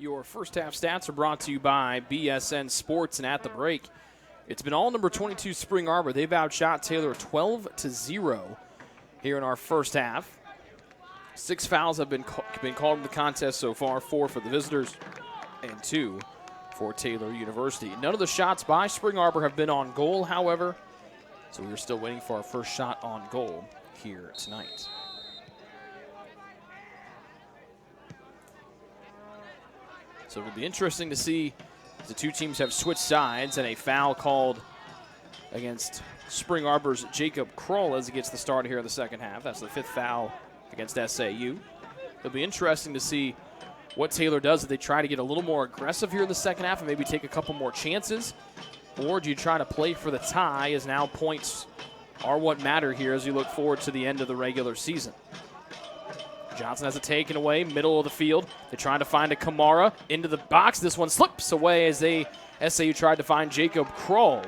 Your first half stats are brought to you by BSN Sports, and at the break, it's been all number 22 Spring Arbor. They've outshot Taylor 12-0 here in our first half. 6 fouls have been called in the contest so far, 4 for the visitors and 2 for Taylor University. None of the shots by Spring Arbor have been on goal, however, so we're still waiting for our first shot on goal here tonight. So it'll be interesting to see the two teams have switched sides and a foul called against Spring Arbor's Jacob Kroll as he gets the start here in the second half. That's the 5th foul against SAU. It'll be interesting to see what Taylor does if they try to get a little more aggressive here in the second half and maybe take a couple more chances. Or do you try to play for the tie, as now points are what matter here as you look forward to the end of the regular season. Johnson has it taken away, middle of the field. They're trying to find a Kamara into the box. This one slips away as SAU tried to find Jacob Kroll.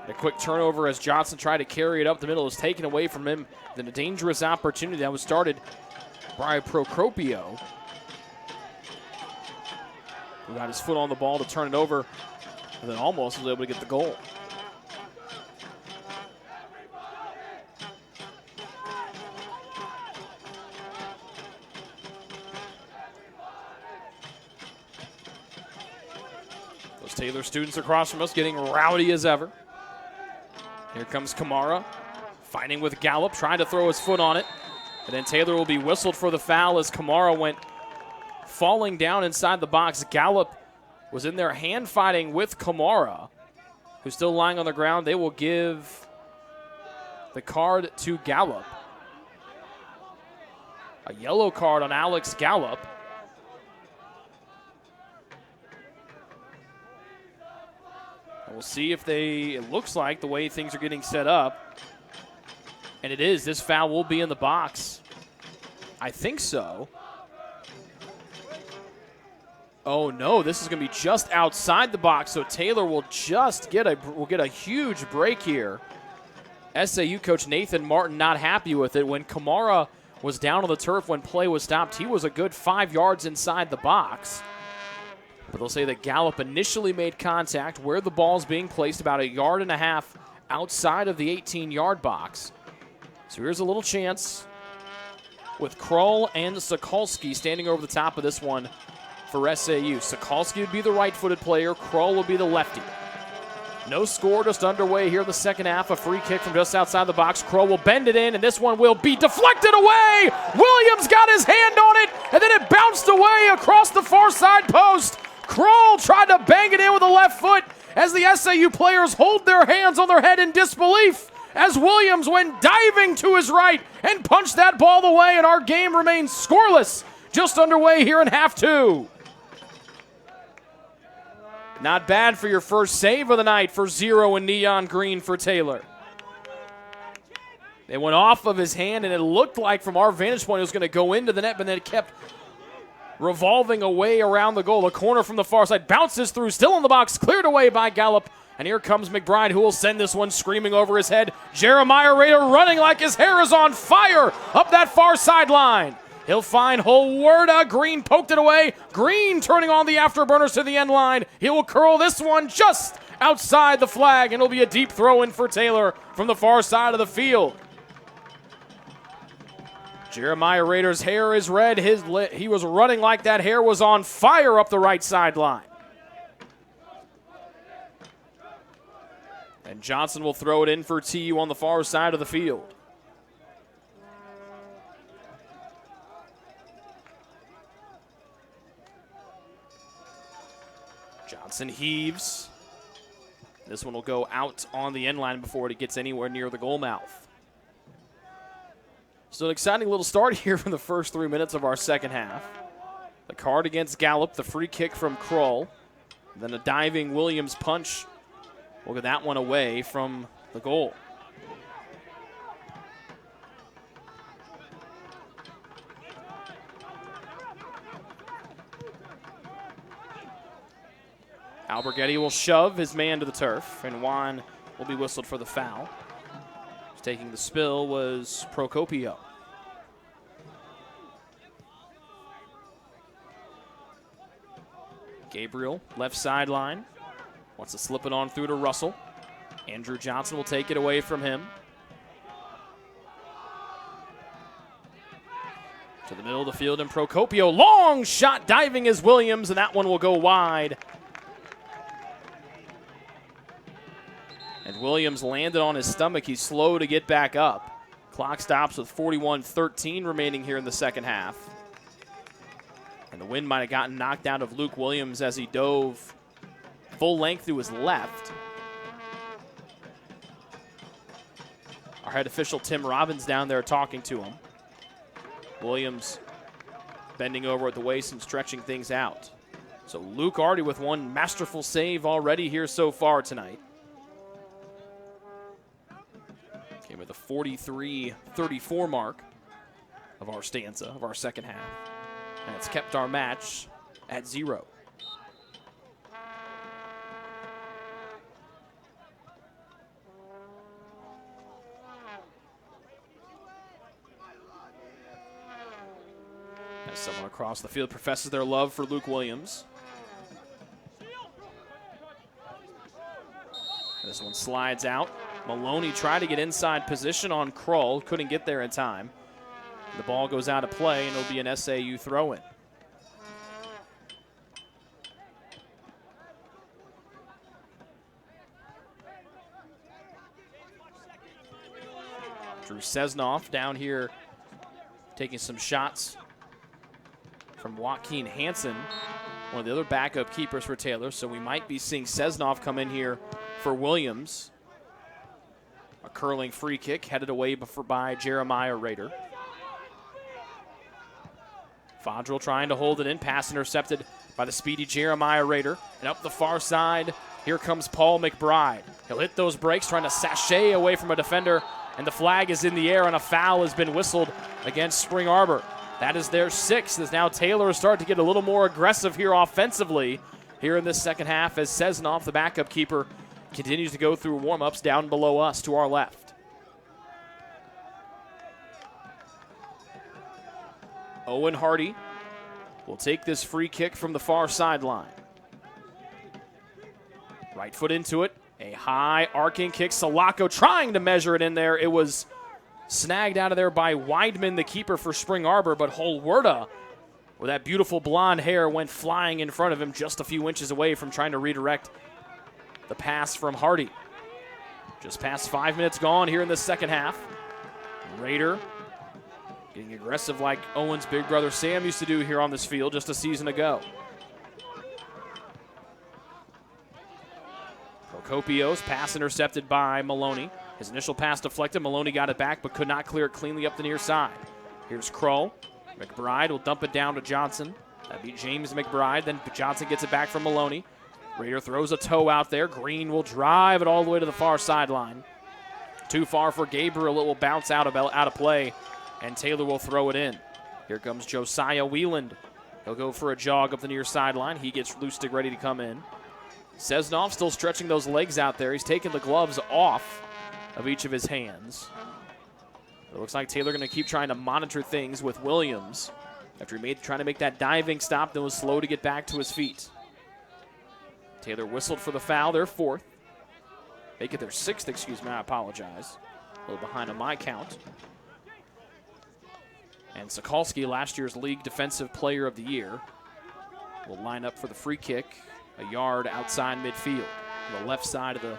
A quick turnover as Johnson tried to carry it up the middle is taken away from him. Then a dangerous opportunity that was started by Procopio, who got his foot on the ball to turn it over and then almost was able to get the goal. Those Taylor students across from us getting rowdy as ever. Here comes Kamara, fighting with Gallup, trying to throw his foot on it. And then Taylor will be whistled for the foul as Kamara went falling down inside the box. Gallup was in there hand fighting with Kamara, who's still lying on the ground. They will give the card to Gallup. A yellow card on Alex Gallup. We'll see if it looks like the way things are getting set up. And it is. This foul will be in the box. I think so. Oh, no. This is going to be just outside the box. So Taylor will just get a huge break here. SAU coach Nathan Martin not happy with it. When Kamara was down on the turf when play was stopped, he was a good 5 yards inside the box. But they'll say that Gallup initially made contact where the ball's being placed about 1.5 yards outside of the 18-yard box. So here's a little chance with Kroll and Sokolsky standing over the top of this one for SAU. Sokolsky would be the right-footed player. Kroll will be the lefty. No score, just underway here in the second half. A free kick from just outside the box. Kroll will bend it in, and this one will be deflected away. Williams got his hand on it, and then it bounced away across the far side post. Kroll tried to bang it in with the left foot as the SAU players hold their hands on their head in disbelief as Williams went diving to his right and punched that ball away, and our game remains scoreless just underway here in half 2. Not bad for your first save of the night for 0 in neon green for Taylor. It went off of his hand, and it looked like from our vantage point it was going to go into the net, but then it kept revolving away around the goal. A corner from the far side bounces through, still in the box, cleared away by Gallup. And here comes McBride, who will send this one screaming over his head. Jeremiah Rader running like his hair is on fire up that far sideline. He'll find Holwerda. Green poked it away. Green turning on the afterburners to the end line. He will curl this one just outside the flag, and it'll be a deep throw in for Taylor from the far side of the field. Jeremiah Rader's hair is red. He was running like that hair was on fire up the right sideline. And Johnson will throw it in for TU on the far side of the field. Johnson heaves. This one will go out on the end line before it gets anywhere near the goal mouth. So an exciting little start here from the first 3 minutes of our second half. The card against Gallup, the free kick from Kroll, then a diving Williams punch. We'll get that one away from the goal. Alberghetti will shove his man to the turf, and Juan will be whistled for the foul. Taking the spill was Gabriel, left sideline. Wants to slip it on through to Russell. Andrew Johnson will take it away from him. To the middle of the field, and Procopio. Long shot, diving is Williams, and that one will go wide. And Williams landed on his stomach. He's slow to get back up. Clock stops with 41-13 remaining here in the second half. And the wind might have gotten knocked out of Luke Williams as he dove full length to his left. Our head official, Tim Robbins, down there talking to him. Williams bending over at the waist and stretching things out. So Luke already with one masterful save already here so far tonight. Came at the 43-34 mark of our stanza, of our second half. And it's kept our match at 0. As someone across the field professes their love for Luke Williams. This one slides out. Maloney tried to get inside position on Krull, couldn't get there in time. The ball goes out of play, and it'll be an SAU throw-in. Drew Sesnoff down here taking some shots from Joaquin Hansen, one of the other backup keepers for Taylor. So we might be seeing Sesnoff come in here for Williams. A curling free kick headed away by Jeremiah Rader. Fodrell trying to hold it in. Pass intercepted by the speedy Jeremiah Rader. And up the far side, here comes Paul McBride. He'll hit those brakes, trying to sashay away from a defender. And the flag is in the air, and a foul has been whistled against Spring Arbor. That is their 6th, as now Taylor is starting to get a little more aggressive here offensively here in this second half, as Sesnoff, the backup keeper, continues to go through warm-ups down below us to our left. Owen Hardy will take this free kick from the far sideline. Right foot into it. A high arcing kick. Salako trying to measure it in there. It was snagged out of there by Weidman, the keeper for Spring Arbor, but Holwerda, with that beautiful blonde hair, went flying in front of him just a few inches away from trying to redirect the pass from Hardy. Just past 5 minutes gone here in the second half. Rader getting aggressive like Owen's big brother Sam used to do here on this field just a season ago. Procopios, pass intercepted by Maloney. His initial pass deflected. Maloney got it back but could not clear it cleanly up the near side. Here's Krull. McBride will dump it down to Johnson. That'd be James McBride. Then Johnson gets it back from Maloney. Rader throws a toe out there. Green will drive it all the way to the far sideline. Too far for Gabriel. It will bounce out of play, and Taylor will throw it in. Here comes Josiah Wieland. He'll go for a jog up the near sideline. He gets loose stick ready to come in. Sesnoff still stretching those legs out there. He's taking the gloves off of each of his hands. It looks like Taylor going to keep trying to monitor things with Williams after he trying to make that diving stop, then was slow to get back to his feet. Taylor whistled for the foul, their 4th. Make it their 6th, excuse me, I apologize. A little behind on my count. And Sokolsky, last year's league defensive player of the year, will line up for the free kick a yard outside midfield, on the left side of the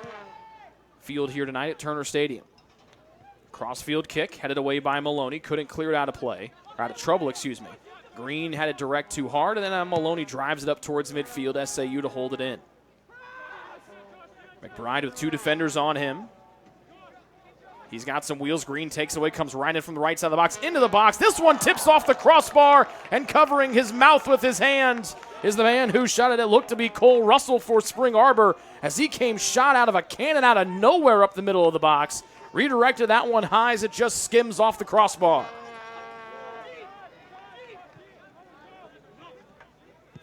field here tonight at Turner Stadium. Crossfield kick headed away by Maloney. Couldn't clear it out of play, or out of trouble, excuse me. Green had it direct too hard, and then Maloney drives it up towards midfield, SAU to hold it in. McBride with 2 defenders on him. He's got some wheels. Green takes away, comes right in from the right side of the box, into the box. This one tips off the crossbar, and covering his mouth with his hands is the man who shot it. It looked to be Cole Russell for Spring Arbor as he came shot out of a cannon out of nowhere up the middle of the box. Redirected that one high as it just skims off the crossbar.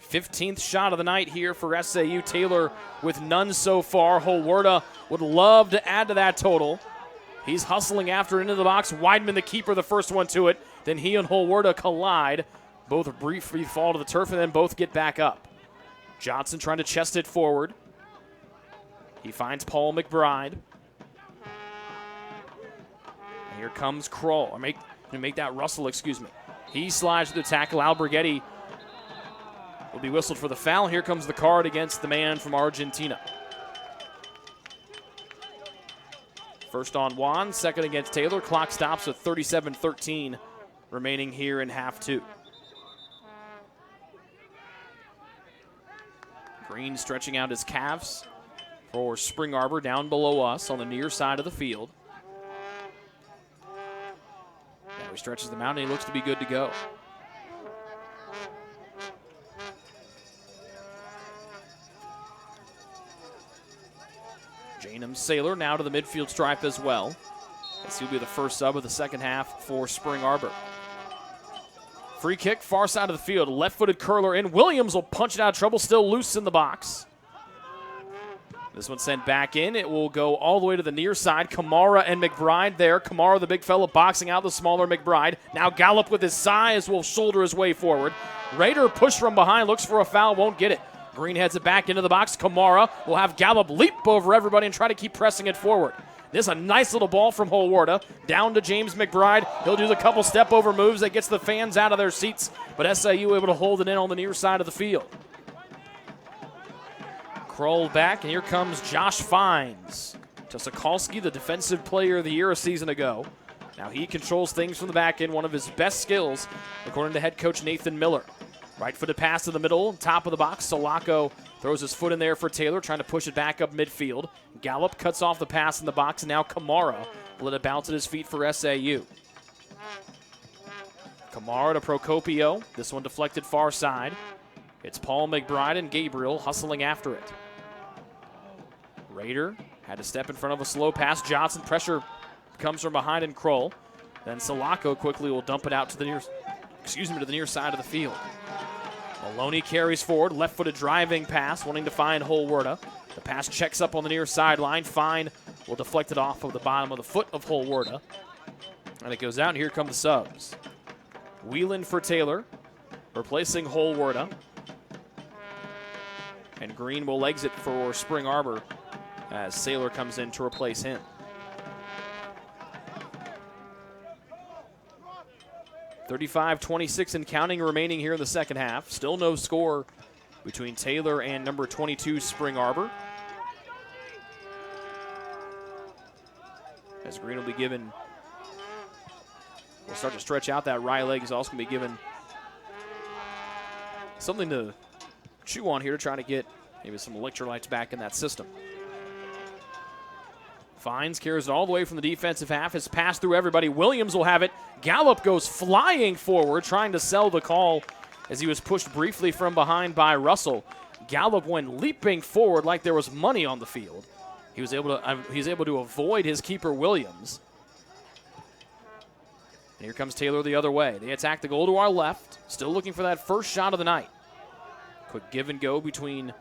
15th shot of the night here for SAU. Taylor with none so far. Holwerda would love to add to that total. He's hustling after it into the box. Weidman, the keeper, the first one to it. Then he and Holwerda collide. Both briefly fall to the turf and then both get back up. Johnson trying to chest it forward. He finds Paul McBride. And here comes Kroll. Or make that Russell, excuse me. He slides to the tackle. Alberghetti will be whistled for the foul. Here comes the card against the man from Argentina. First on Juan, second against Taylor. Clock stops with 37-13 remaining here in half two. Green stretching out his calves for Spring Arbor down below us on the near side of the field. Now he stretches them out and he looks to be good to go. Janum Saylor now to the midfield stripe as well, as he'll be the first sub of the second half for Spring Arbor. Free kick, far side of the field, left-footed curler in. Williams will punch it out of trouble, still loose in the box. This one sent back in. It will go all the way to the near side. Kamara and McBride there. Kamara, the big fella, boxing out the smaller McBride. Now Gallup with his size will shoulder his way forward. Raider push from behind, looks for a foul, won't get it. Green heads it back into the box. Kamara will have Gallup leap over everybody and try to keep pressing it forward. This is a nice little ball from Holwarda. Down to James McBride. He'll do the couple step-over moves that gets the fans out of their seats, but SIU able to hold it in on the near side of the field. Kroll back, and here comes Josh Fines. To Sokolsky, the defensive player of the year a season ago. Now he controls things from the back end, one of his best skills, according to head coach Nathan Miller. Right-footed pass to the middle, top of the box. Solako throws his foot in there for Taylor, trying to push it back up midfield. Gallup cuts off the pass in the box, and now Kamara will let it bounce at his feet for SAU. Kamara to Procopio. This one deflected far side. It's Paul McBride and Gabriel hustling after it. Raider had to step in front of a slow pass. Johnson, pressure comes from behind and Kroll. Then Solako quickly will dump it out to the near side of the field. Maloney carries forward, left-footed driving pass, wanting to find Holwarda. The pass checks up on the near sideline. Fine will deflect it off of the bottom of the foot of Holwarda. And it goes out, and here come the subs. Whelan for Taylor, replacing Holwarda. And Green will exit for Spring Arbor as Saylor comes in to replace him. 35-26 and counting remaining here in the second half. Still no score between Taylor and number 22 Spring Arbor. As Green will be given, will start to stretch out that right leg. He's also going to be given something to chew on here to try to get maybe some electrolytes back in that system. Fines carries it all the way from the defensive half. Has passed through everybody. Williams will have it. Gallup goes flying forward, trying to sell the call as he was pushed briefly from behind by Russell. Gallup went leaping forward like there was money on the field. He was able to avoid his keeper Williams. And here comes Taylor the other way. They attack the goal to our left. Still looking for that first shot of the night. Quick give and go between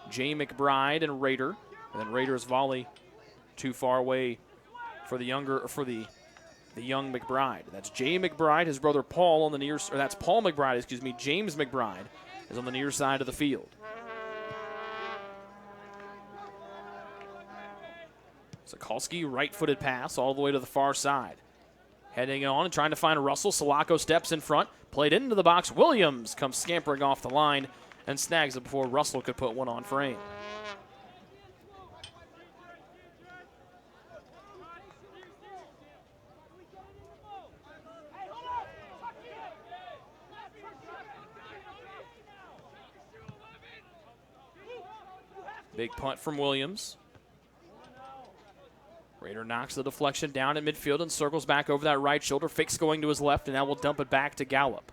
Jay McBride and Raider. And then Raider's volley too far away for the young McBride. That's Jay McBride, his brother Paul on the near, or that's Paul McBride, excuse me. James McBride is on the near side of the field. Sokolsky, right-footed pass all the way to the far side. Heading on and trying to find Russell. Solako steps in front, played into the box. Williams comes scampering off the line and snags it before Russell could put one on frame. Big punt from Williams. Raider knocks the deflection down at midfield and circles back over that right shoulder. Fakes going to his left, and now we'll dump it back to Gallup.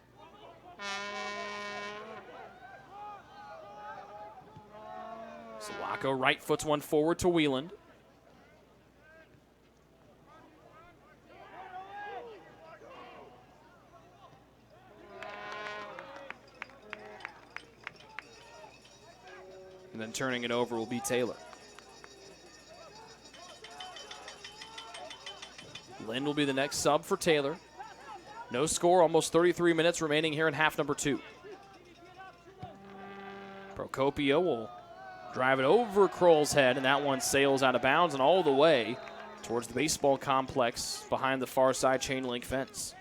Solako right foots one forward to Whelan. And then turning it over will be Taylor. Lynn will be the next sub for Taylor. No score, almost 33 minutes remaining here in half number 2. Procopio will drive it over Kroll's head, and that one sails out of bounds and all the way towards the baseball complex behind the far side chain link fence.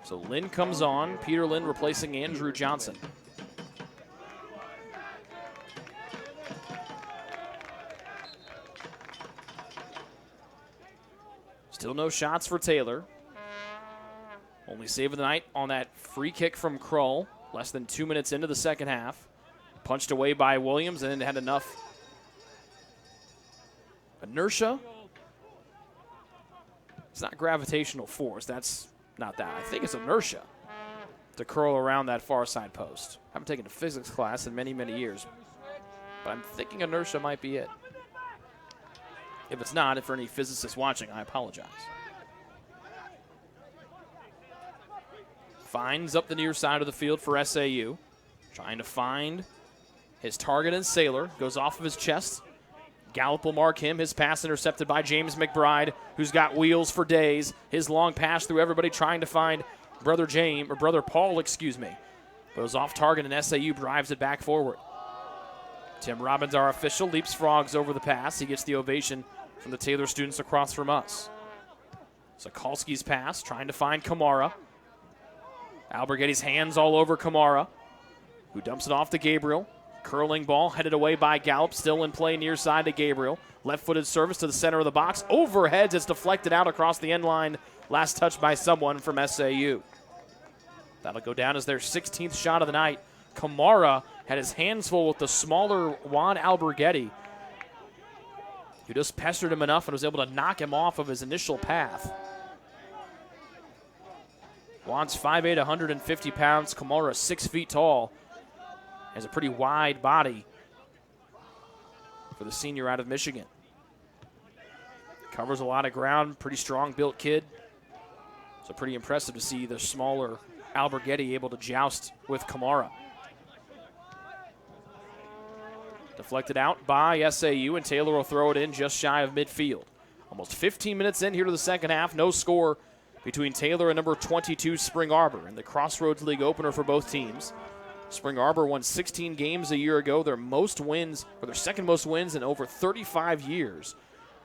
So Lynn comes on, Peter Lynn replacing Andrew Johnson. Still no shots for Taylor. Only save of the night on that free kick from Kroll, less than 2 minutes into the second half. Punched away by Williams and had enough inertia. It's not gravitational force. That's not that. I think it's inertia to curl around that far side post. I haven't taken a physics class in many, many years, but I'm thinking inertia might be it. If it's not, if for any physicists watching, I apologize. Finds up the near side of the field for SAU. Trying to find his target in Saylor. Goes off of his chest. Gallup will mark him. His pass intercepted by James McBride, who's got wheels for days. His long pass through everybody trying to find Brother Paul, Goes off target and SAU drives it back forward. Tim Robbins, our official, leapfrogs over the pass. He gets the ovation from the Taylor students across from us. Sokolski's pass, trying to find Kamara. Alberghetti's hands all over Kamara, who dumps it off to Gabriel. Curling ball headed away by Gallup, still in play near side to Gabriel. Left-footed service to the center of the box. Overheads, it's deflected out across the end line. Last touch by someone from SAU. That'll go down as their 16th shot of the night. Kamara had his hands full with the smaller Juan Alberghetti, who just pestered him enough and was able to knock him off of his initial path. Juan's 5'8", 150 pounds. Kamara 6 feet tall. Has a pretty wide body for the senior out of Michigan. Covers a lot of ground, pretty strong-built kid. So pretty impressive to see the smaller Alberghetti able to joust with Kamara. Deflected out by SAU, and Taylor will throw it in just shy of midfield. Almost 15 minutes in here to the second half. No score between Taylor and number 22 Spring Arbor in the Crossroads League opener for both teams. Spring Arbor won 16 games a year ago, their second most wins in over 35 years.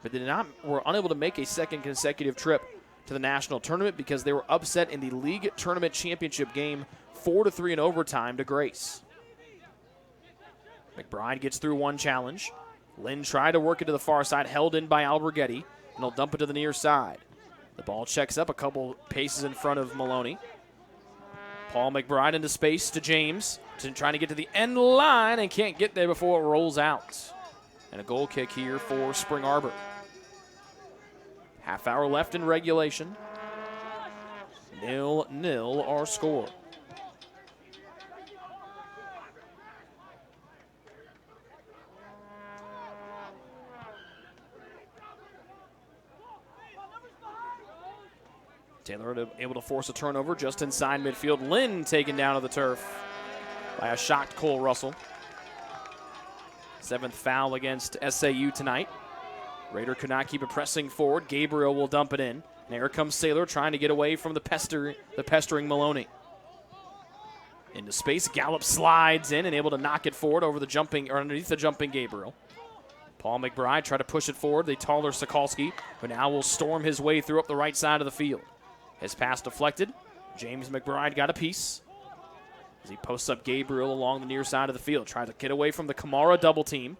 But they were unable to make a second consecutive trip to the national tournament because they were upset in the league tournament championship game 4-3 in overtime to Grace. McBride gets through one challenge. Lynn tried to work it to the far side, held in by Alberghetti, and he'll dump it to the near side. The ball checks up a couple paces in front of Maloney. Paul McBride into space to James, trying to get to the end line and can't get there before it rolls out. And a goal kick here for Spring Arbor. Half hour left in regulation. 0-0 our score. Taylor able to force a turnover just inside midfield. Lynn taken down to the turf by a shocked Cole Russell. 7th foul against SAU tonight. Raider could not keep it pressing forward. Gabriel will dump it in. And here comes Saylor trying to get away from the pestering Maloney. Into space, Gallup slides in and able to knock it forward over the jumping, or underneath the jumping Gabriel. Paul McBride tried to push it forward. The taller Sokolski, who now will storm his way through up the right side of the field. His pass deflected. James McBride got a piece as he posts up Gabriel along the near side of the field. Tries to get away from the Kamara double team.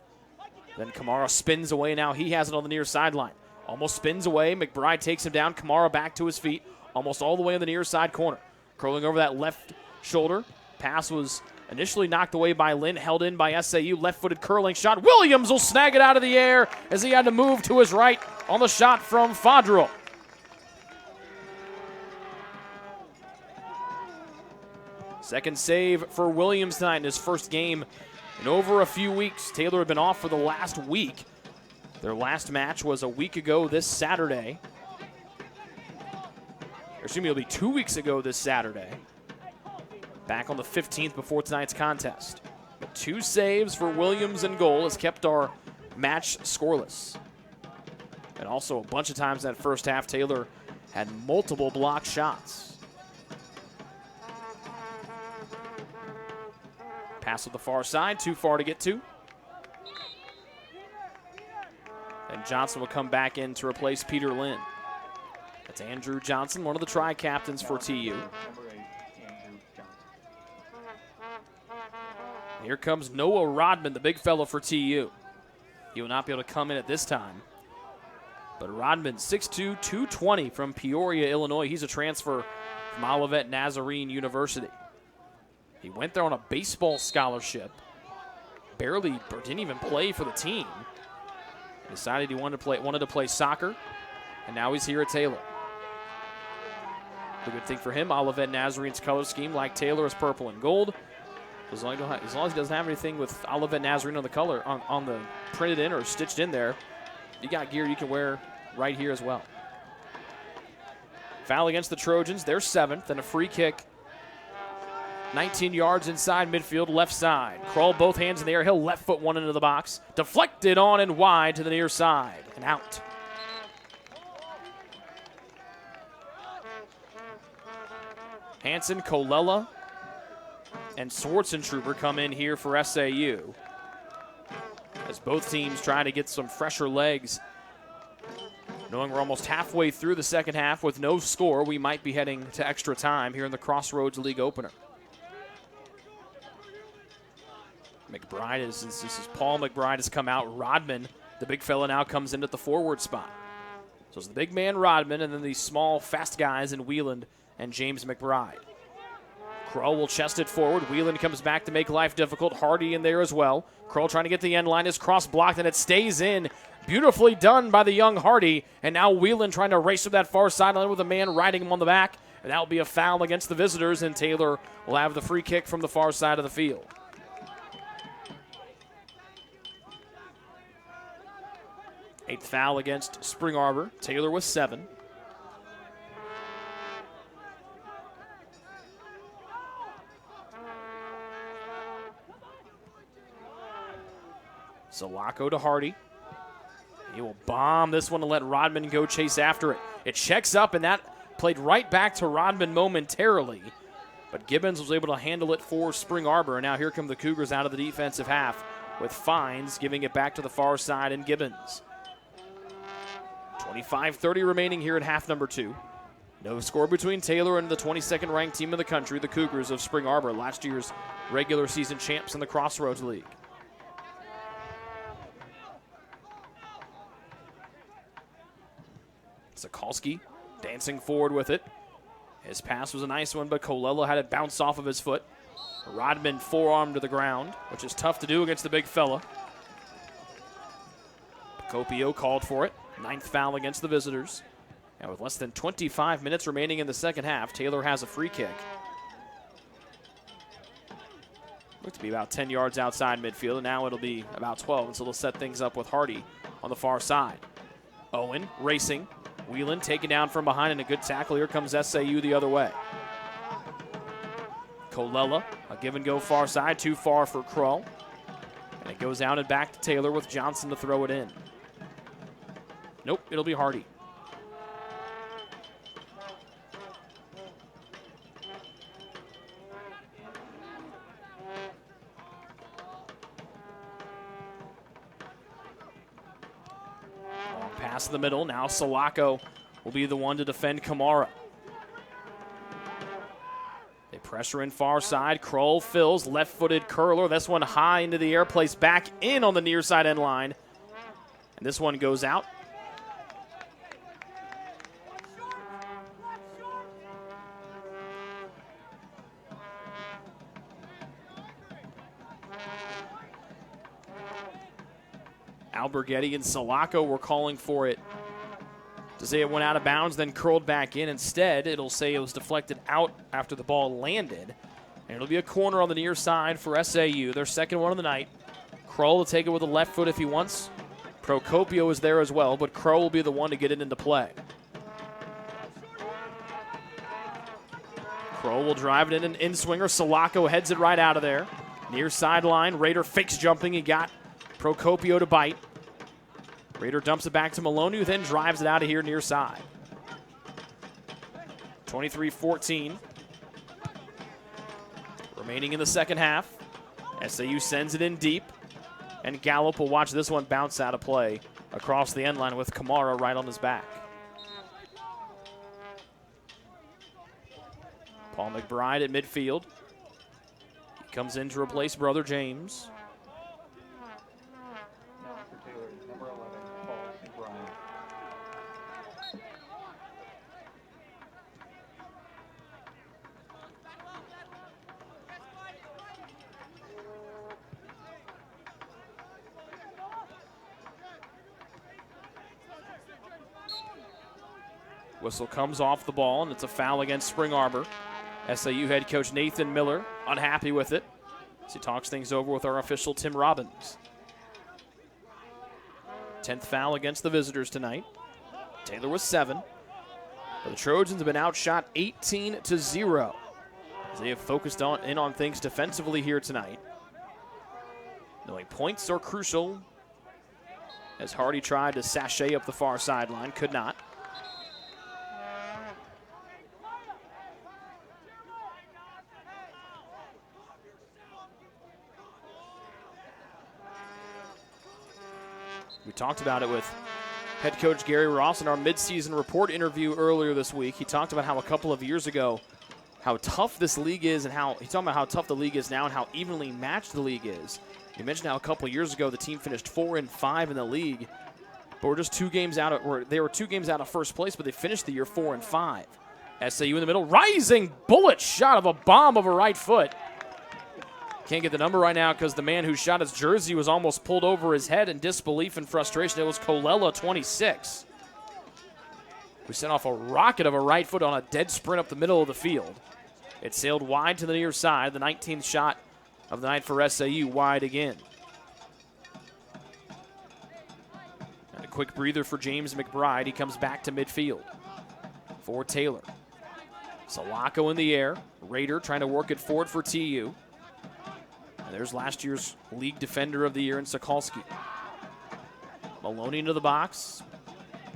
Then Kamara spins away. Now he has it on the near sideline. Almost spins away. McBride takes him down. Kamara back to his feet. Almost all the way on the near side corner. Curling over that left shoulder. Pass was initially knocked away by Lynn. Held in by SAU. Left-footed curling shot. Williams will snag it out of the air as he had to move to his right on the shot from Fodrell. Second save for Williams tonight in his first game in over a few weeks. Taylor had been off for the last week. Their last match was a week ago this Saturday. It'll be 2 weeks ago this Saturday. Back on the 15th before tonight's contest. But 2 saves for Williams in goal has kept our match scoreless. And also a bunch of times that first half, Taylor had multiple blocked shots. Pass to the far side, too far to get to. And Johnson will come back in to replace Peter Lynn. That's Andrew Johnson, one of the tri-captains for TU. Here comes Noah Rodman, the big fella for TU. He will not be able to come in at this time. But Rodman, 6'2", 220 from Peoria, Illinois. He's a transfer from Olivet Nazarene University. He went there on a baseball scholarship. Didn't even play for the team. Decided he wanted to play soccer, and now he's here at Taylor. The good thing for him, Olivet Nazarene's color scheme, like Taylor, is purple and gold. As long as he doesn't have anything with Olivet Nazarene on the color, on the printed in or stitched in there, you got gear you can wear right here as well. Foul against the Trojans, they're 7th, and a free kick 19 yards inside midfield, left side. Kroll, both hands in the air. He'll left foot one into the box. Deflected on and wide to the near side and out. Hansen, Colella, and Swartzentruber come in here for SAU, as both teams try to get some fresher legs. Knowing we're almost halfway through the second half with no score, we might be heading to extra time here in the Crossroads League opener. This is Paul McBride has come out. Rodman, the big fella, now comes into the forward spot. So it's the big man Rodman and then these small, fast guys in Wieland and James McBride. Kroll will chest it forward. Wieland comes back to make life difficult. Hardy in there as well. Kroll trying to get the end line. His cross blocked and it stays in. Beautifully done by the young Hardy. And now Wieland trying to race to that far sideline with a man riding him on the back. And that will be a foul against the visitors, and Taylor will have the free kick from the far side of the field. Eighth foul against Spring Arbor. Taylor with 7. Zalaco to Hardy. He will bomb this one to let Rodman go chase after it. It checks up, and that played right back to Rodman momentarily. But Gibbons was able to handle it for Spring Arbor. And now here come the Cougars out of the defensive half with Fines giving it back to the far side and Gibbons. 25-30 remaining here in half number 2. No score between Taylor and the 22nd ranked team in the country, the Cougars of Spring Arbor, last year's regular season champs in the Crossroads League. Sokolski dancing forward with it. His pass was a nice one, but Colella had it bounce off of his foot. Rodman forearm to the ground, which is tough to do against the big fella. Copio called for it. 9th foul against the visitors. And with less than 25 minutes remaining in the second half, Taylor has a free kick. Looked to be about 10 yards outside midfield, and now it'll be about 12, and so they'll set things up with Hardy on the far side. Owen racing. Whelan taken down from behind, and a good tackle. Here comes SAU the other way. Colella, a give and go far side, too far for Kroll. And it goes out and back to Taylor with Johnson to throw it in. Nope, it'll be Hardy. Long pass in the middle. Now Zalaco will be the one to defend Kamara. They pressure in far side. Kroll fills, left-footed curler. This one high into the air, placed back in on the near side end line. And this one goes out. Alberghetti and Zalaco were calling for it to say it went out of bounds, then curled back in. Instead, it'll say it was deflected out after the ball landed. And it'll be a corner on the near side for SAU, their second one of the night. Kroll will take it with the left foot if he wants. Procopio is there as well, but Kroll will be the one to get it into play. Kroll will drive it in an in-swinger. Zalaco heads it right out of there. Near sideline, Raider fakes jumping. He got Procopio to bite. Raider dumps it back to Maloney, who then drives it out of here near side. 23-14. Remaining in the second half. SAU sends it in deep, and Gallup will watch this one bounce out of play across the end line with Kamara right on his back. Paul McBride at midfield. He comes in to replace brother James. Whistle comes off the ball, and it's a foul against Spring Arbor. SAU head coach Nathan Miller unhappy with it as he talks things over with our official Tim Robbins. 10th foul against the visitors tonight. Taylor was 7. But the Trojans have been outshot 18-0 as they have focused in on things defensively here tonight. Knowing points are crucial as Hardy tried to sashay up the far sideline, could not. We talked about it with head coach Gary Ross in our midseason report interview earlier this week. He talked about how a couple of years ago, how tough this league is, and he's talking about how tough the league is now and how evenly matched the league is. You mentioned how a couple of years ago the team finished 4-5 in the league, but we're just 2 games out of, they were 2 games out of first place, but they finished the year 4-5. SAU in the middle, rising bullet shot of a bomb of a right foot. Can't get the number right now because the man who shot his jersey was almost pulled over his head in disbelief and frustration. It was Colella, 26, who sent off a rocket of a right foot on a dead sprint up the middle of the field. It sailed wide to the near side. The 19th shot of the night for SAU, wide again. And a quick breather for James McBride. He comes back to midfield for Taylor. Salako in the air. Raider trying to work it forward for TU. And there's last year's league defender of the year in Sokolski. Maloney into the box.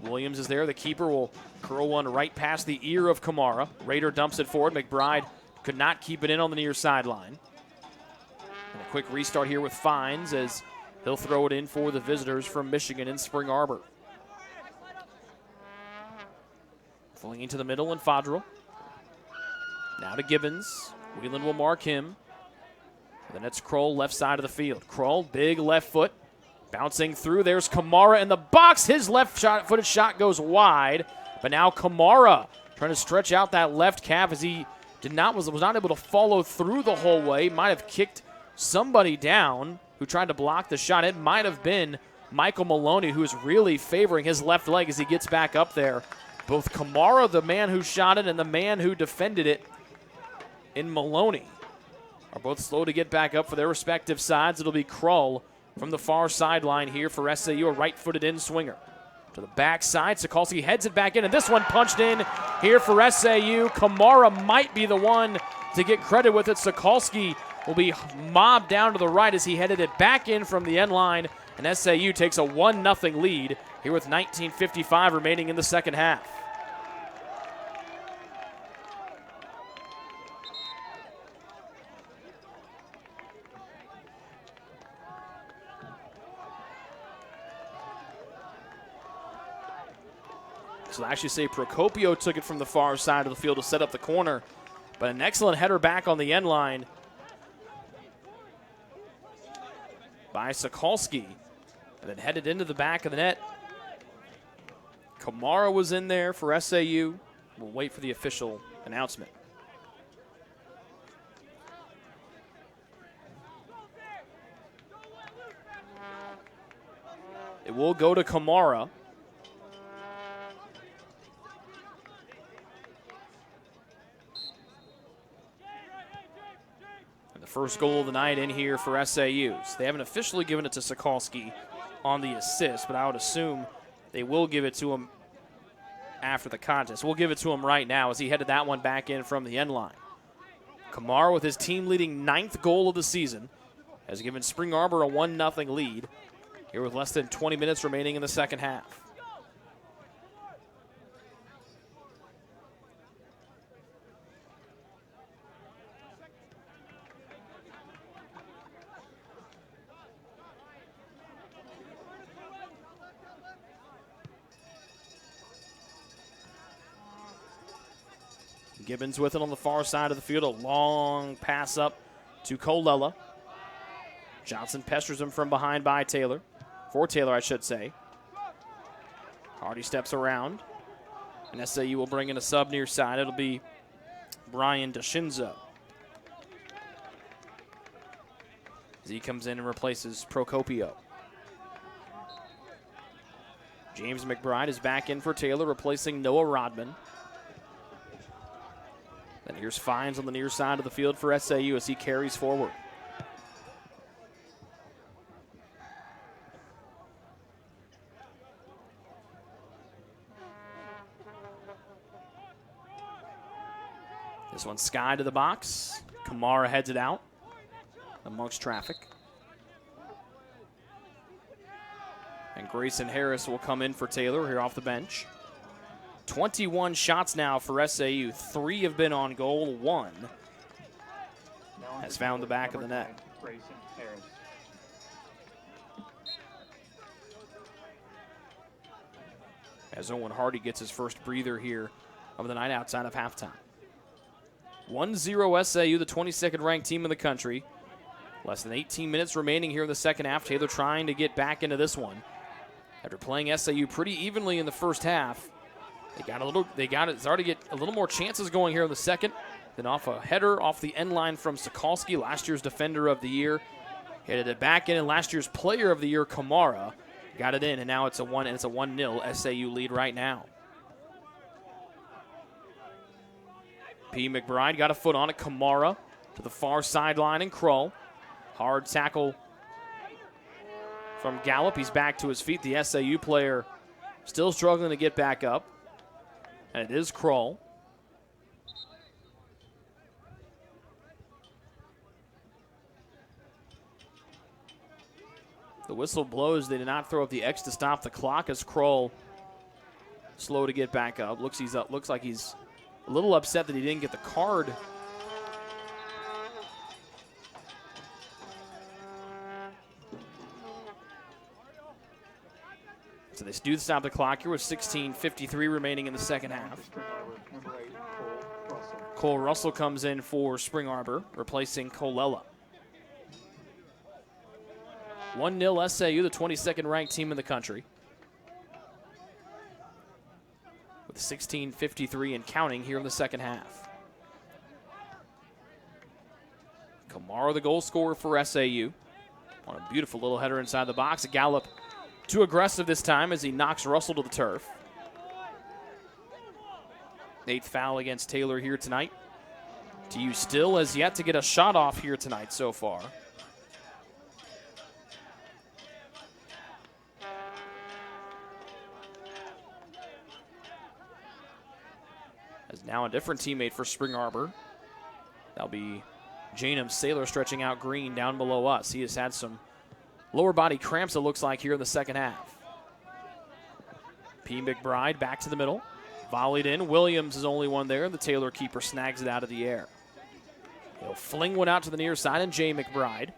Williams is there. The keeper will curl one right past the ear of Kamara. Raider dumps it forward. McBride could not keep it in on the near sideline. And a quick restart here with Fines as he'll throw it in for the visitors from Michigan in Spring Arbor. Falling into the middle and Fodrell. Now to Gibbons. Whelan will mark him. Then it's Kroll, left side of the field. Kroll, big left foot, bouncing through. There's Kamara in the box. His left-footed shot goes wide, but now Kamara trying to stretch out that left calf as he was not able to follow through the whole way. Might have kicked somebody down who tried to block the shot. It might have been Michael Maloney, who is really favoring his left leg as he gets back up there. Both Kamara, the man who shot it, and the man who defended it in Maloney are both slow to get back up for their respective sides. It'll be Krull from the far sideline here for SAU, a right-footed in-swinger. To the backside, Sokolski heads it back in, and this one punched in here for SAU. Kamara might be the one to get credit with it. Sokolski will be mobbed down to the right as he headed it back in from the end line, and SAU takes a 1-0 lead here with 19:55 remaining in the second half. So I actually say Procopio took it from the far side of the field to set up the corner, but an excellent header back on the end line by Sokolski, and then headed into the back of the net. Kamara was in there for SAU. We'll wait for the official announcement. It will go to Kamara. First goal of the night in here for SAU. So they haven't officially given it to Sokolski on the assist, but I would assume they will give it to him after the contest. We'll give it to him right now as he headed that one back in from the end line. Kamara with his team-leading 9th goal of the season has given Spring Arbor a 1-0 lead here with less than 20 minutes remaining in the second half. Gibbons with it on the far side of the field. A long pass up to Colella. Johnson pesters him from behind by Taylor. For Taylor, I should say. Hardy steps around. And SAU will bring in a sub near side. It'll be Brian DeShinzo. As he comes in and replaces Procopio. James McBride is back in for Taylor, replacing Noah Rodman. Then here's Fines on the near side of the field for SAU as he carries forward. This one Sky to the box. Kamara heads it out amongst traffic. And Grayson Harris will come in for Taylor here off the bench. 21 shots now for SAU. 3 have been on goal. 1 has found the back of the net. As Owen Hardy gets his first breather here of the night outside of halftime. 1-0 SAU, the 22nd ranked team in the country. Less than 18 minutes remaining here in the second half. Taylor trying to get back into this one. After playing SAU pretty evenly in the first half, it's started to get a little more chances going here in the second. Then off a header off the end line from Sokolsky, last year's defender of the year. Headed it back in, and last year's player of the year, Kamara, got it in, and now it's a 1-0 SAU lead right now. P. McBride got a foot on it. Kamara to the far sideline and Krull. Hard tackle from Gallup. He's back to his feet. The SAU player still struggling to get back up. And it is Krull. The whistle blows. They did not throw up the X to stop the clock as Krull slow to get back up. Looks like he's a little upset that he didn't get the card. So they do stop the clock here with 16:53 remaining in the second half. Cole Russell comes in for Spring Arbor, replacing Colella. 1-0 SAU, the 22nd ranked team in the country. With 16:53 and counting here in the second half. Kamara, the goal scorer for SAU. On a beautiful little header inside the box. Gallup too aggressive this time as he knocks Russell to the turf. 8th foul against Taylor here tonight. TU still has yet to get a shot off here tonight so far. As now a different teammate for Spring Arbor. That'll be Janum Saylor stretching out Green down below us. He has had some lower body cramps, it looks like, here in the second half. P. McBride back to the middle. Volleyed in. Williams is only one there. The Taylor keeper snags it out of the air. He'll fling one out to the near side, and Jay McBride.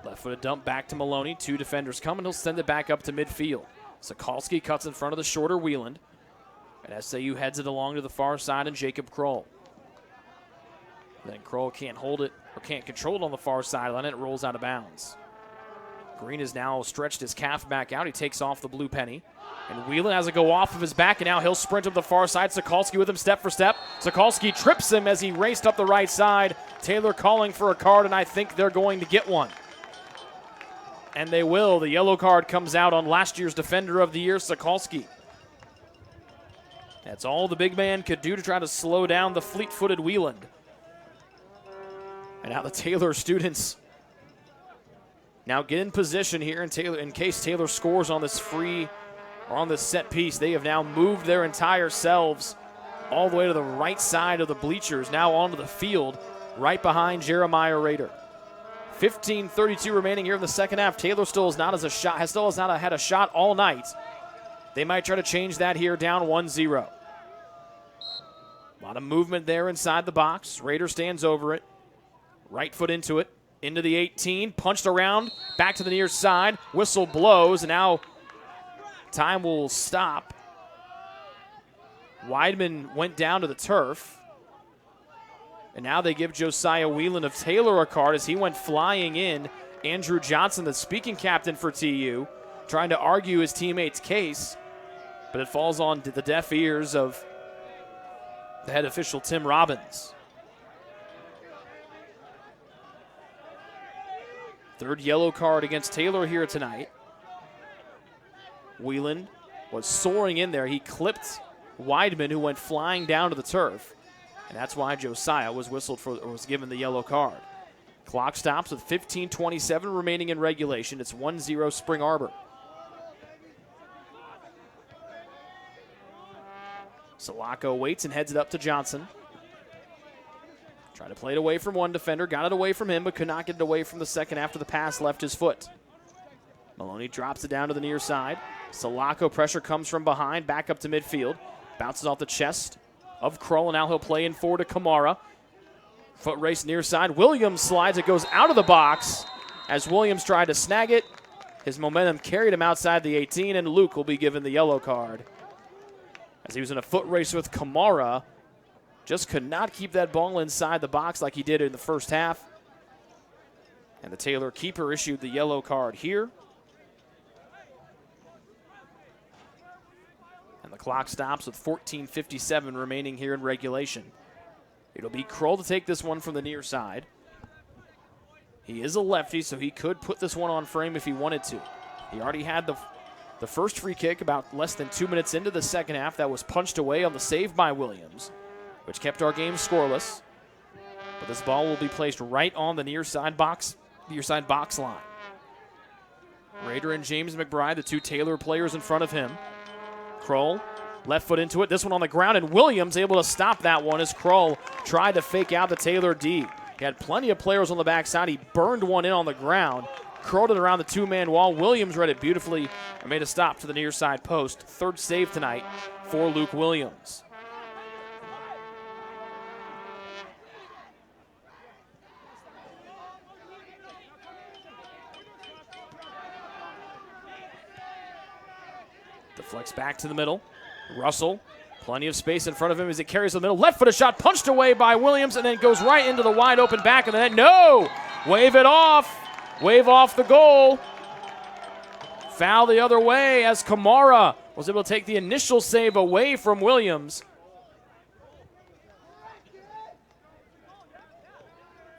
Left-footed dump back to Maloney. 2 defenders coming. He'll send it back up to midfield. Sokolsky cuts in front of the shorter Wieland. And SAU heads it along to the far side, and Jacob Kroll. Then Kroll can't hold it, or can't control it on the far sideline, and it rolls out of bounds. Green has now stretched his calf back out. He takes off the blue penny. And Whelan has it go off of his back, and now he'll sprint up the far side. Sokolsky with him step for step. Sokolsky trips him as he raced up the right side. Taylor calling for a card, and I think they're going to get one. And they will. The yellow card comes out on last year's Defender of the Year, Sokolsky. That's all the big man could do to try to slow down the fleet-footed Wieland. And now the Taylor students now get in position here in case Taylor scores on this free or on this set piece. They have now moved their entire selves all the way to the right side of the bleachers, now onto the field, right behind Jeremiah Rader. 15:32 remaining here in the second half. Taylor still has not had a shot all night. They might try to change that here, down 1-0. A lot of movement there inside the box. Rader stands over it. Right foot into it. Into the 18. Punched around. Back to the near side. Whistle blows. And now time will stop. Weidman went down to the turf. And now they give Josiah Whelan of Taylor a card as he went flying in. Andrew Johnson, the speaking captain for TU, trying to argue his teammate's case, but it falls on the deaf ears of the head official, Tim Robbins. Third yellow card against Taylor here tonight. Whelan was soaring in there. He clipped Weidman, who went flying down to the turf. And that's why Josiah was was given the yellow card. Clock stops with 15:27 remaining in regulation. It's 1-0 Spring Arbor. Salako waits and heads it up to Johnson. Tried to play it away from one defender, got it away from him, but could not get it away from the second after the pass left his foot. Maloney drops it down to the near side. Salako pressure comes from behind, back up to midfield. Bounces off the chest of Krull, and now he'll play in forward to Kamara. Foot race near side. Williams slides. It goes out of the box as Williams tried to snag it. His momentum carried him outside the 18, and Luke will be given the yellow card. As he was in a foot race with Kamara, just could not keep that ball inside the box like he did in the first half. And the Taylor keeper issued the yellow card here. And the clock stops with 14:57 remaining here in regulation. It'll be Krull to take this one from the near side. He is a lefty, so he could put this one on frame if he wanted to. He already had the first free kick about less than 2 minutes into the second half. That was punched away on the save by Williams, which kept our game scoreless. But this ball will be placed right on the near side box line. Rader and James McBride, the two Taylor players in front of him. Krull, left foot into it. This one on the ground, and Williams able to stop that one as Krull tried to fake out the Taylor D. He had plenty of players on the backside. He burned one in on the ground, curled it around the two-man wall. Williams read it beautifully and made a stop to the near side post. Third save tonight for Luke Williams. Deflects back to the middle. Russell, plenty of space in front of him as it carries the middle. Left footed shot punched away by Williams and then goes right into the wide open back of the net. No! Wave it off. Wave off the goal. Foul the other way as Kamara was able to take the initial save away from Williams.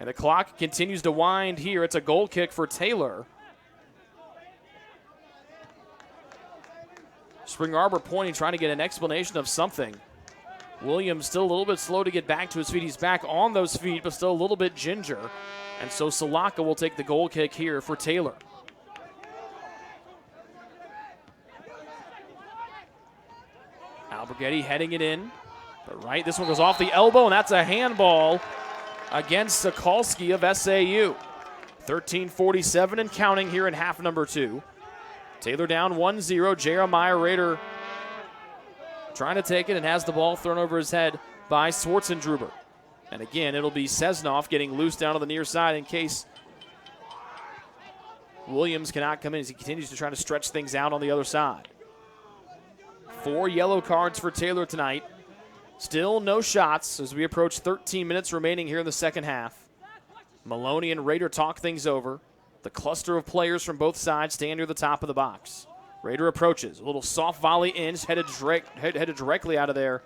And the clock continues to wind here. It's a goal kick for Taylor. Spring Arbor pointing, trying to get an explanation of something. Williams still a little bit slow to get back to his feet. He's back on those feet, but still a little bit ginger. And so Salaka will take the goal kick here for Taylor. Alberghetti heading it in. But right, this one goes off the elbow, and that's a handball against Sokolsky of SAU. 13:47 and counting here in half number 2. Taylor down 1-0. Jeremiah Rader trying to take it and has the ball thrown over his head by Swartzendruber. And again, it'll be Sesnoff getting loose down to the near side in case Williams cannot come in as he continues to try to stretch things out on the other side. 4 yellow cards for Taylor tonight. Still no shots as we approach 13 minutes remaining here in the second half. Maloney and Rader talk things over. The cluster of players from both sides stand near the top of the box. Rader approaches. A little soft volley in, headed directly out of there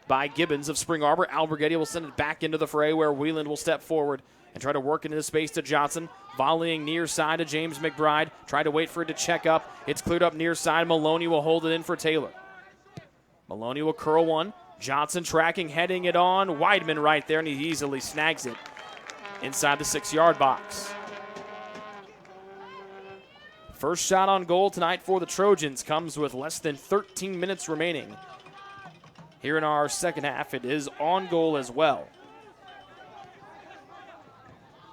by Gibbons of Spring Arbor. Alberghetti will send it back into the fray where Whelan will step forward and try to work into the space to Johnson. Volleying near side to James McBride. Try to wait for it to check up. It's cleared up near side. Maloney will hold it in for Taylor. Maloney will curl one. Johnson tracking, heading it on. Weidman right there, and he easily snags it inside the 6-yard box. First shot on goal tonight for the Trojans comes with less than 13 minutes remaining. Here in our second half, it is on goal as well.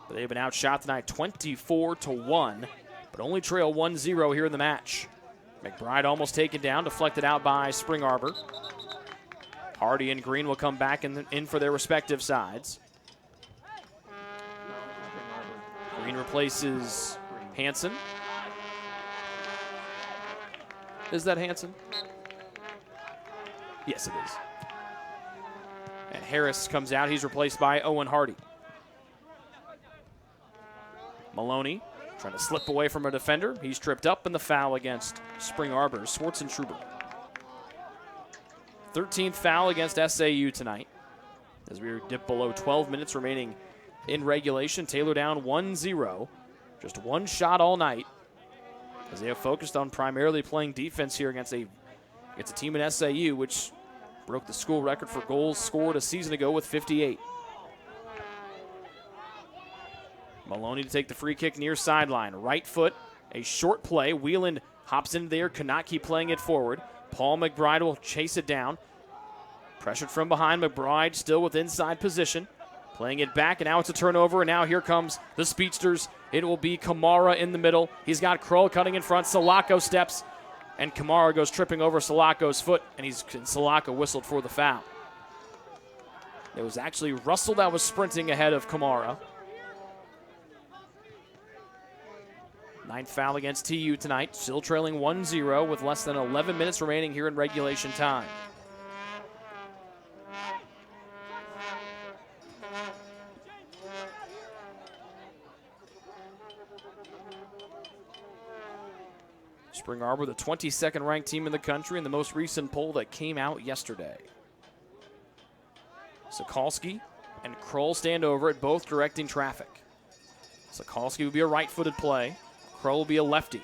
But they've been outshot tonight 24-1, but only trail 1-0 here in the match. McBride almost taken down, deflected out by Spring Arbor. Hardy and Green will come back in for their respective sides. Green replaces Hansen. Is that Hansen? Yes, it is. Harris comes out. He's replaced by Owen Hardy. Maloney trying to slip away from a defender. He's tripped up in the foul against Spring Arbor. Schwartzentruber. 13th foul against SAU tonight. As we dip below 12 minutes remaining in regulation. Taylor down 1-0. Just one shot all night. As they have focused on primarily playing defense here against a team in SAU, which broke the school record for goals scored a season ago with 58. Maloney to take the free kick near sideline. Right foot, a short play. Wheeland hops into there, cannot keep playing it forward. Paul McBride will chase it down. Pressured from behind, McBride still with inside position. Playing it back, and now it's a turnover, and now here comes the Speedsters. It will be Kamara in the middle. He's got Kroll cutting in front. Salako steps, and Kamara goes tripping over Salako's foot, and Salako whistled for the foul. It was actually Russell that was sprinting ahead of Kamara. Ninth foul against TU tonight, still trailing 1-0 with less than 11 minutes remaining here in regulation time. Spring Arbor, the 22nd ranked team in the country in the most recent poll that came out yesterday. Sokolsky and Kroll stand over it, both directing traffic. Sokolsky would be a right-footed play. Kroll will be a lefty.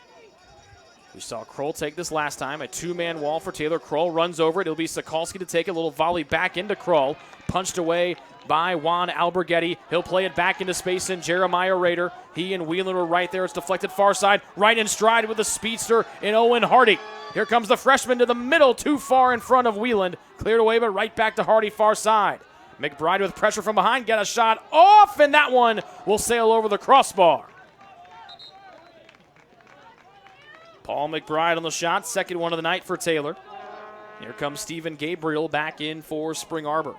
We saw Kroll take this last time. A two-man wall for Taylor. Kroll runs over it. It'll be Sokolsky to take a little volley back into Kroll. Punched away by Juan Alberghetti. He'll play it back into space in Jeremiah Rader. He and Wheelan were right there. It's deflected far side. Right in stride with the speedster in Owen Hardy. Here comes the freshman to the middle, too far in front of Wheeland. Cleared away, but right back to Hardy, far side. McBride with pressure from behind. Get a shot off, and that one will sail over the crossbar. Paul McBride on the shot, second one of the night for Taylor. Here comes Stephen Gabriel back in for Spring Arbor.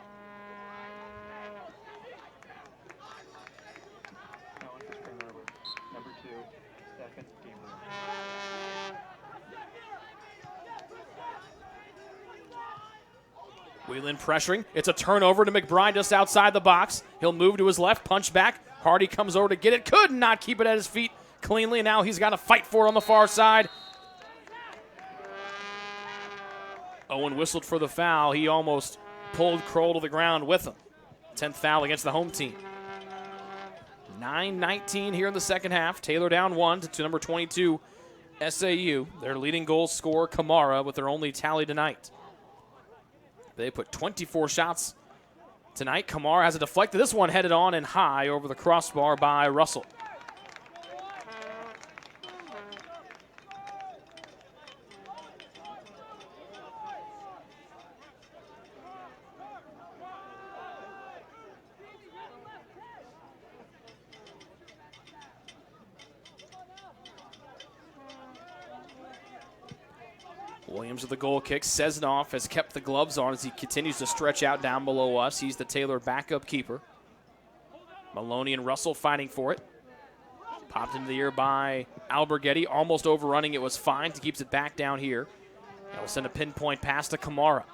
Wheelan pressuring. It's a turnover to McBride just outside the box. He'll move to his left, punch back. Hardy comes over to get it. Could not keep it at his feet cleanly. Now he's got to fight for it on the far side. Owen whistled for the foul. He almost pulled Kroll to the ground with him. 10th foul against the home team. 9:19 here in the second half. Taylor down 1 to number 22, SAU. Their leading goal scorer, Kamara, with their only tally tonight. They put 24 shots tonight. Kamara has a deflected. This one headed on and high over the crossbar by Russell. Williams with the goal kick. Sesnoff has kept the gloves on as he continues to stretch out down below us. He's the Taylor backup keeper. Maloney and Russell fighting for it. Popped into the air by Alberghetti. Almost overrunning it was fine. He keeps it back down here. And will send a pinpoint pass to Kamara.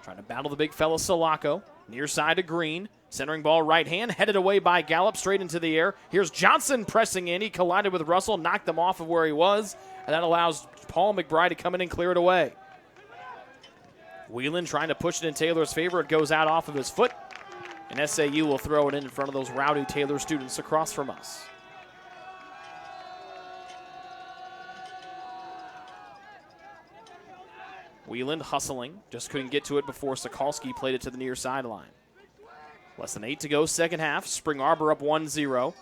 Trying to battle the big fella Salako. Near side to Green. Centering ball right hand. Headed away by Gallup straight into the air. Here's Johnson pressing in. He collided with Russell. Knocked him off of where he was. And that allows Paul McBride to come in and clear it away. Wheelan trying to push it in Taylor's favor. It goes out off of his foot. And SAU will throw it in front of those rowdy Taylor students across from us. Wheeland hustling. Just couldn't get to it before Sokolsky played it to the near sideline. Less than 8 to go, second half. Spring Arbor up 1-0.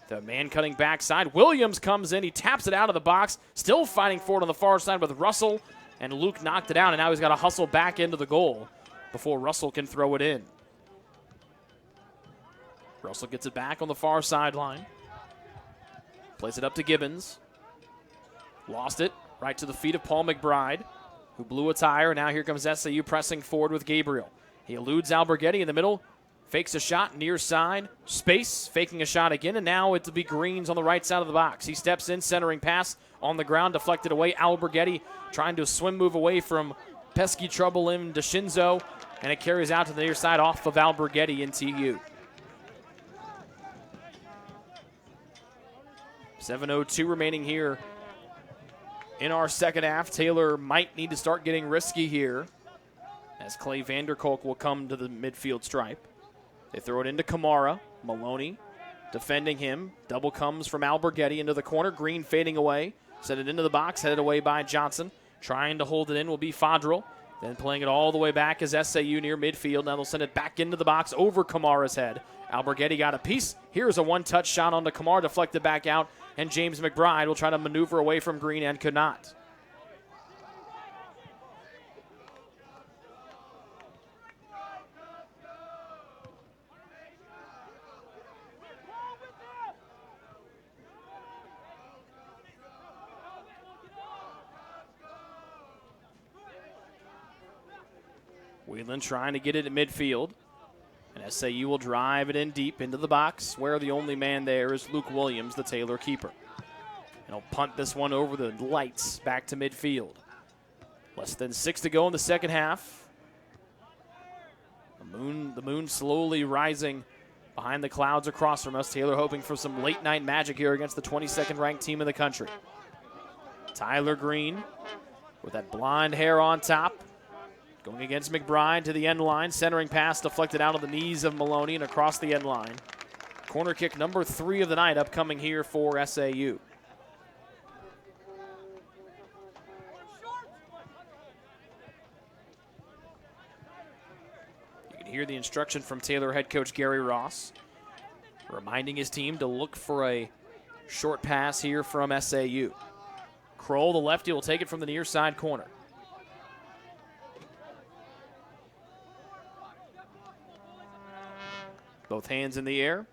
The man cutting backside. Williams comes in. He taps it out of the box. Still fighting for it on the far side with Russell. And Luke knocked it out, and now he's got to hustle back into the goal before Russell can throw it in. Russell gets it back on the far sideline. Plays it up to Gibbons. Lost it. Right to the feet of Paul McBride, who blew a tire. Now here comes SAU pressing forward with Gabriel. He eludes Alberghetti in the middle. Fakes a shot near side. Space, faking a shot again, and now it'll be Greens on the right side of the box. He steps in, centering pass on the ground, deflected away. Alberghetti trying to swim move away from pesky trouble in DeShinzo. And it carries out to the near side off of Alberghetti in TU. 7:02 remaining here in our second half. Taylor might need to start getting risky here as Clay Vanderkolk will come to the midfield stripe. They throw it into Kamara. Maloney defending him. Double comes from Alberghetti into the corner. Green fading away. Set it into the box. Headed away by Johnson. Trying to hold it in will be Fodrell. Then playing it all the way back is SAU near midfield. Now they'll send it back into the box over Kamara's head. Alberghetti got a piece. Here's a one-touch shot onto Kamara, deflected back out, and James McBride will try to maneuver away from Green and could not. Whelan trying to get it at midfield. And SAU will drive it in deep into the box, where the only man there is Luke Williams, the Taylor keeper. And he'll punt this one over the lights back to midfield. Less than 6 to go in the second half. The moon slowly rising behind the clouds across from us. Taylor hoping for some late night magic here against the 22nd ranked team in the country. Tyler Green with that blonde hair on top. Going against McBride to the end line. Centering pass deflected out of the knees of Maloney and across the end line. Corner kick number 3 of the night upcoming here for SAU. You can hear the instruction from Taylor head coach Gary Ross, reminding his team to look for a short pass here from SAU. Kroll, the lefty, will take it from the near side corner. Both hands in the air,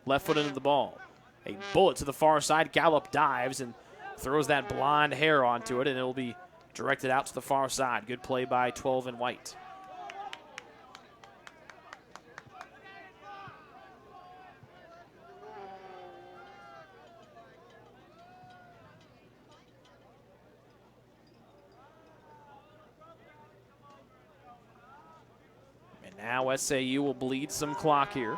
left foot into the ball. A bullet to the far side. Gallup dives and throws that blonde hair onto it, and it'll be directed out to the far side. Good play by 12 and White. Now SAU will bleed some clock here.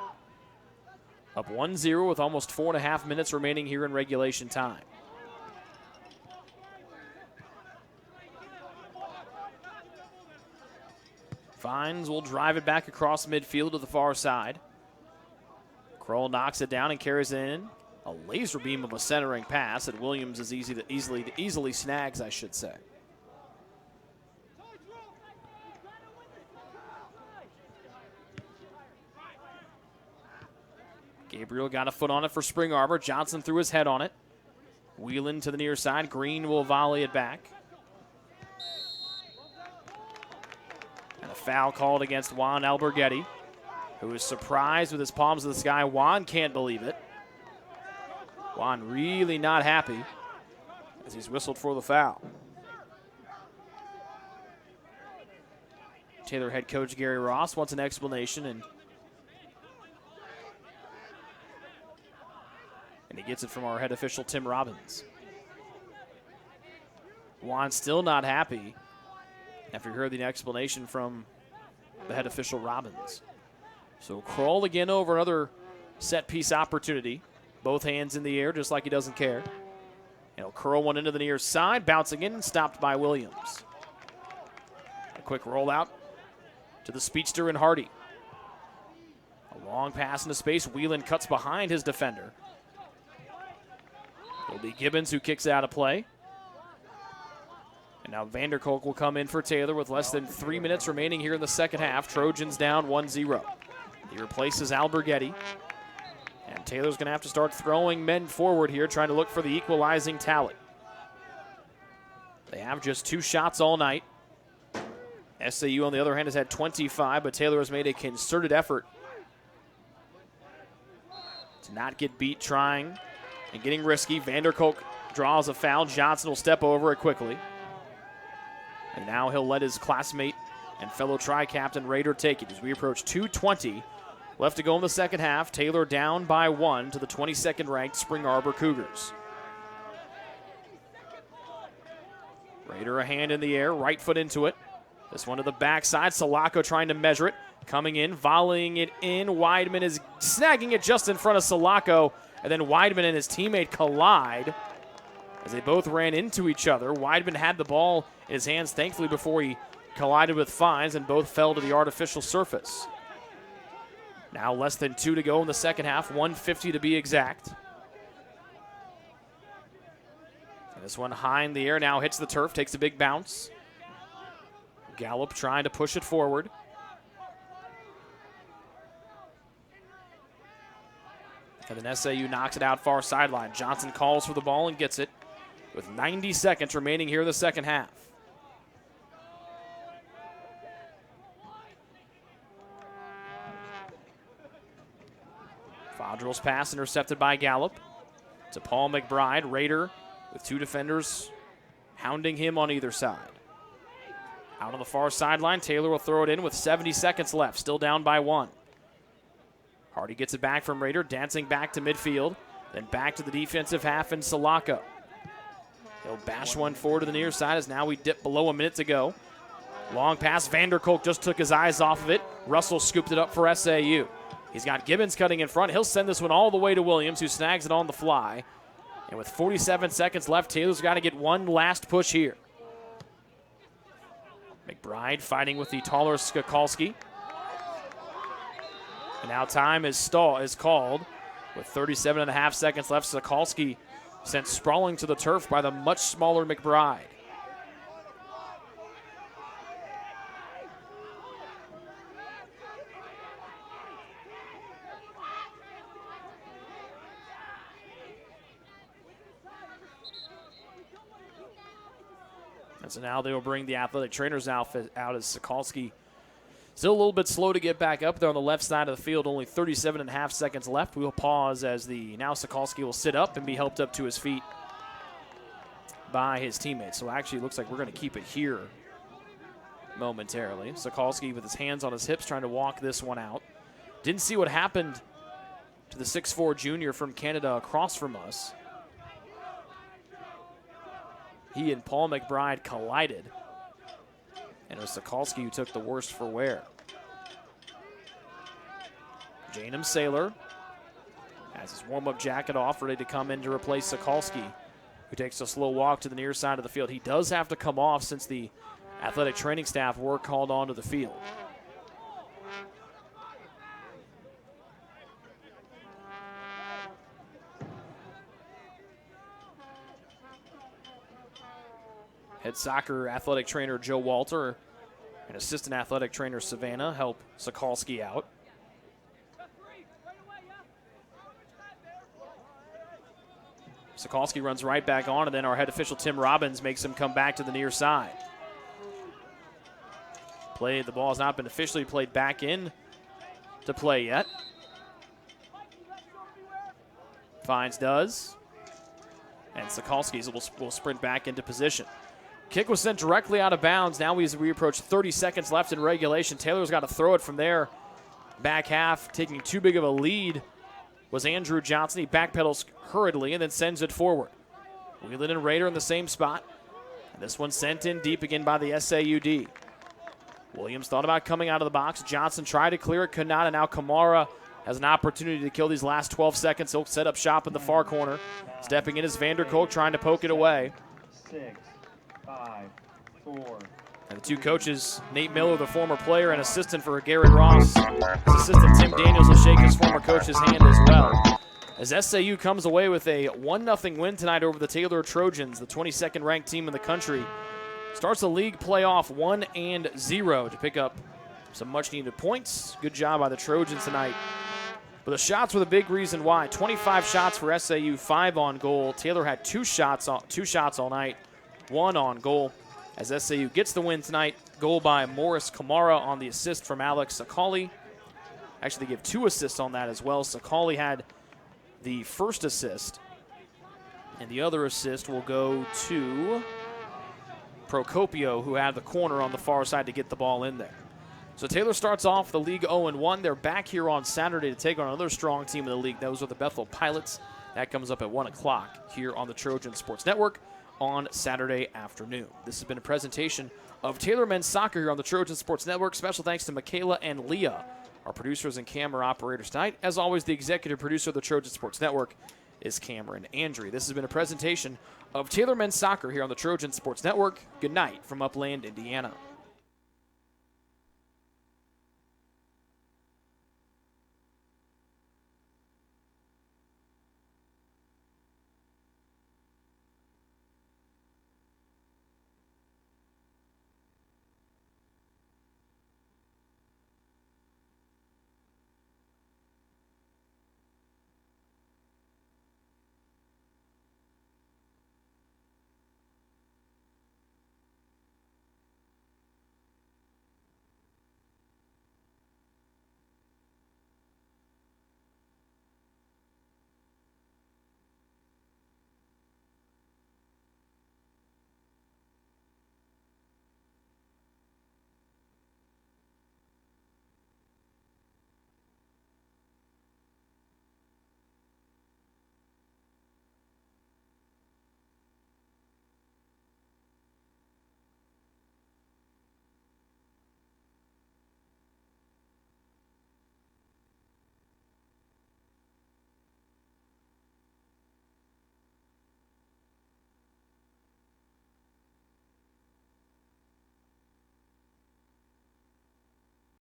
Up 1-0 with almost 4.5 minutes remaining here in regulation time. Fines will drive it back across midfield to the far side. Kroll knocks it down and carries it in. A laser beam of a centering pass that Williams is easily snags, I should say. Gabriel got a foot on it for Spring Arbor. Johnson threw his head on it. Wheeling to the near side. Green will volley it back. And a foul called against Juan Alberghetti, who is surprised with his palms to the sky. Juan can't believe it. Juan really not happy as he's whistled for the foul. Taylor head coach Gary Ross wants an explanation, and he gets it from our head official, Tim Robbins. Juan still not happy after he heard the explanation from the head official, Robbins. So Kroll again over another set-piece opportunity. Both hands in the air, just like he doesn't care. And he'll curl one into the near side, bouncing in and stopped by Williams. A quick rollout to the speedster and Hardy. A long pass into space. Whelan cuts behind his defender. It'll be Gibbons who kicks out of play. And now Vanderkolk will come in for Taylor with less than 3 minutes remaining here in the second half. Trojans down 1-0. He replaces Alberghetti. And Taylor's going to have to start throwing men forward here, trying to look for the equalizing tally. They have just 2 shots all night. SAU, on the other hand, has had 25, but Taylor has made a concerted effort to not get beat trying and getting risky. Vanderkolk draws a foul. Johnson will step over it quickly. And now he'll let his classmate and fellow tri-captain Raider take it as we approach 2:20 left to go in the second half. Taylor down by 1 to the 22nd ranked Spring Arbor Cougars. Raider a hand in the air, right foot into it. This one to the backside. Salako trying to measure it. Coming in, volleying it in. Weidman is snagging it just in front of Salako. And then Weidman and his teammate collide as they both ran into each other. Weidman had the ball in his hands, thankfully, before he collided with Fines, and both fell to the artificial surface. Now less than 2 to go in the second half, 1:50 to be exact. And this one high in the air, now hits the turf, takes a big bounce. Gallup trying to push it forward. And then SAU knocks it out far sideline. Johnson calls for the ball and gets it with 90 seconds remaining here in the second half. Fodrell's pass intercepted by Gallup to Paul McBride. Raider with 2 defenders hounding him on either side. Out on the far sideline, Taylor will throw it in with 70 seconds left, still down by 1. Hardy gets it back from Raider, dancing back to midfield, then back to the defensive half in Salako. He'll bash one forward to the near side as now we dip below a minute to go. Long pass, Vanderkolk just took his eyes off of it. Russell scooped it up for SAU. He's got Gibbons cutting in front. He'll send this one all the way to Williams, who snags it on the fly. And with 47 seconds left, Taylor's got to get one last push here. McBride fighting with the taller Skokalski. And now time is called with 37.5 seconds left. Skokalski sent sprawling to the turf by the much smaller McBride. And so now they will bring the athletic trainer's outfit out as Sokolsky still a little bit slow to get back up there on the left side of the field. Only 37.5 seconds left. We will pause as now Sokolsky will sit up and be helped up to his feet by his teammates. So actually it looks like we're going to keep it here momentarily. Sokolsky with his hands on his hips trying to walk this one out. Didn't see what happened to the 6'4 junior from Canada across from us. He and Paul McBride collided. And it was Sokolsky who took the worst for wear. Janum Saylor has his warm-up jacket off, ready to come in to replace Sokolsky, who takes a slow walk to the near side of the field. He does have to come off since the athletic training staff were called onto the field. Head soccer athletic trainer Joe Walter and assistant athletic trainer Savannah help Sokolsky out. Sokolsky runs right back on, and then our head official Tim Robbins makes him come back to the near side. The ball has not been officially played back in to play yet. Fines does. And Sokolsky will sprint back into position. Kick was sent directly out of bounds. Now as we approach 30 seconds left in regulation, Taylor's got to throw it from there. Back half, taking too big of a lead was Andrew Johnson. He backpedals hurriedly and then sends it forward. Wheelan and Raider in the same spot. And this one sent in deep again by the SAUD. Williams thought about coming out of the box. Johnson tried to clear it, could not, and now Kamara has an opportunity to kill these last 12 seconds. He'll set up shop in the far corner. Stepping in is Vanderkolk trying to poke it away. 6, 5, 4. And the two coaches, Nate Miller, the former player and assistant for Gary Ross. His assistant Tim Daniels will shake his former coach's hand as well. As SAU comes away with a 1-0 win tonight over the Taylor Trojans, the 22nd ranked team in the country. Starts the league playoff 1-0 to pick up some much needed points. Good job by the Trojans tonight. But the shots were the big reason why. 25 shots for SAU, 5 on goal. Taylor had two shots all night, 1 on goal. As SAU gets the win tonight, goal by Morris Kamara on the assist from Alex Sakali. Actually, they give 2 assists on that as well. Sakali had the first assist, and the other assist will go to Procopio, who had the corner on the far side to get the ball in there. So Taylor starts off the league 0-1. They're back here on Saturday to take on another strong team in the league. Those are the Bethel Pilots. That comes up at 1 o'clock here on the Trojan Sports Network. on Saturday afternoon. This has been a presentation of Taylor Men's Soccer here on the Trojan Sports Network. Special thanks to Michaela and Leah, our producers and camera operators tonight. As always, the executive producer of the Trojan Sports Network is Cameron Andrew. This has been a presentation of Taylor Men's Soccer here on the Trojan Sports Network. Good night from Upland, Indiana.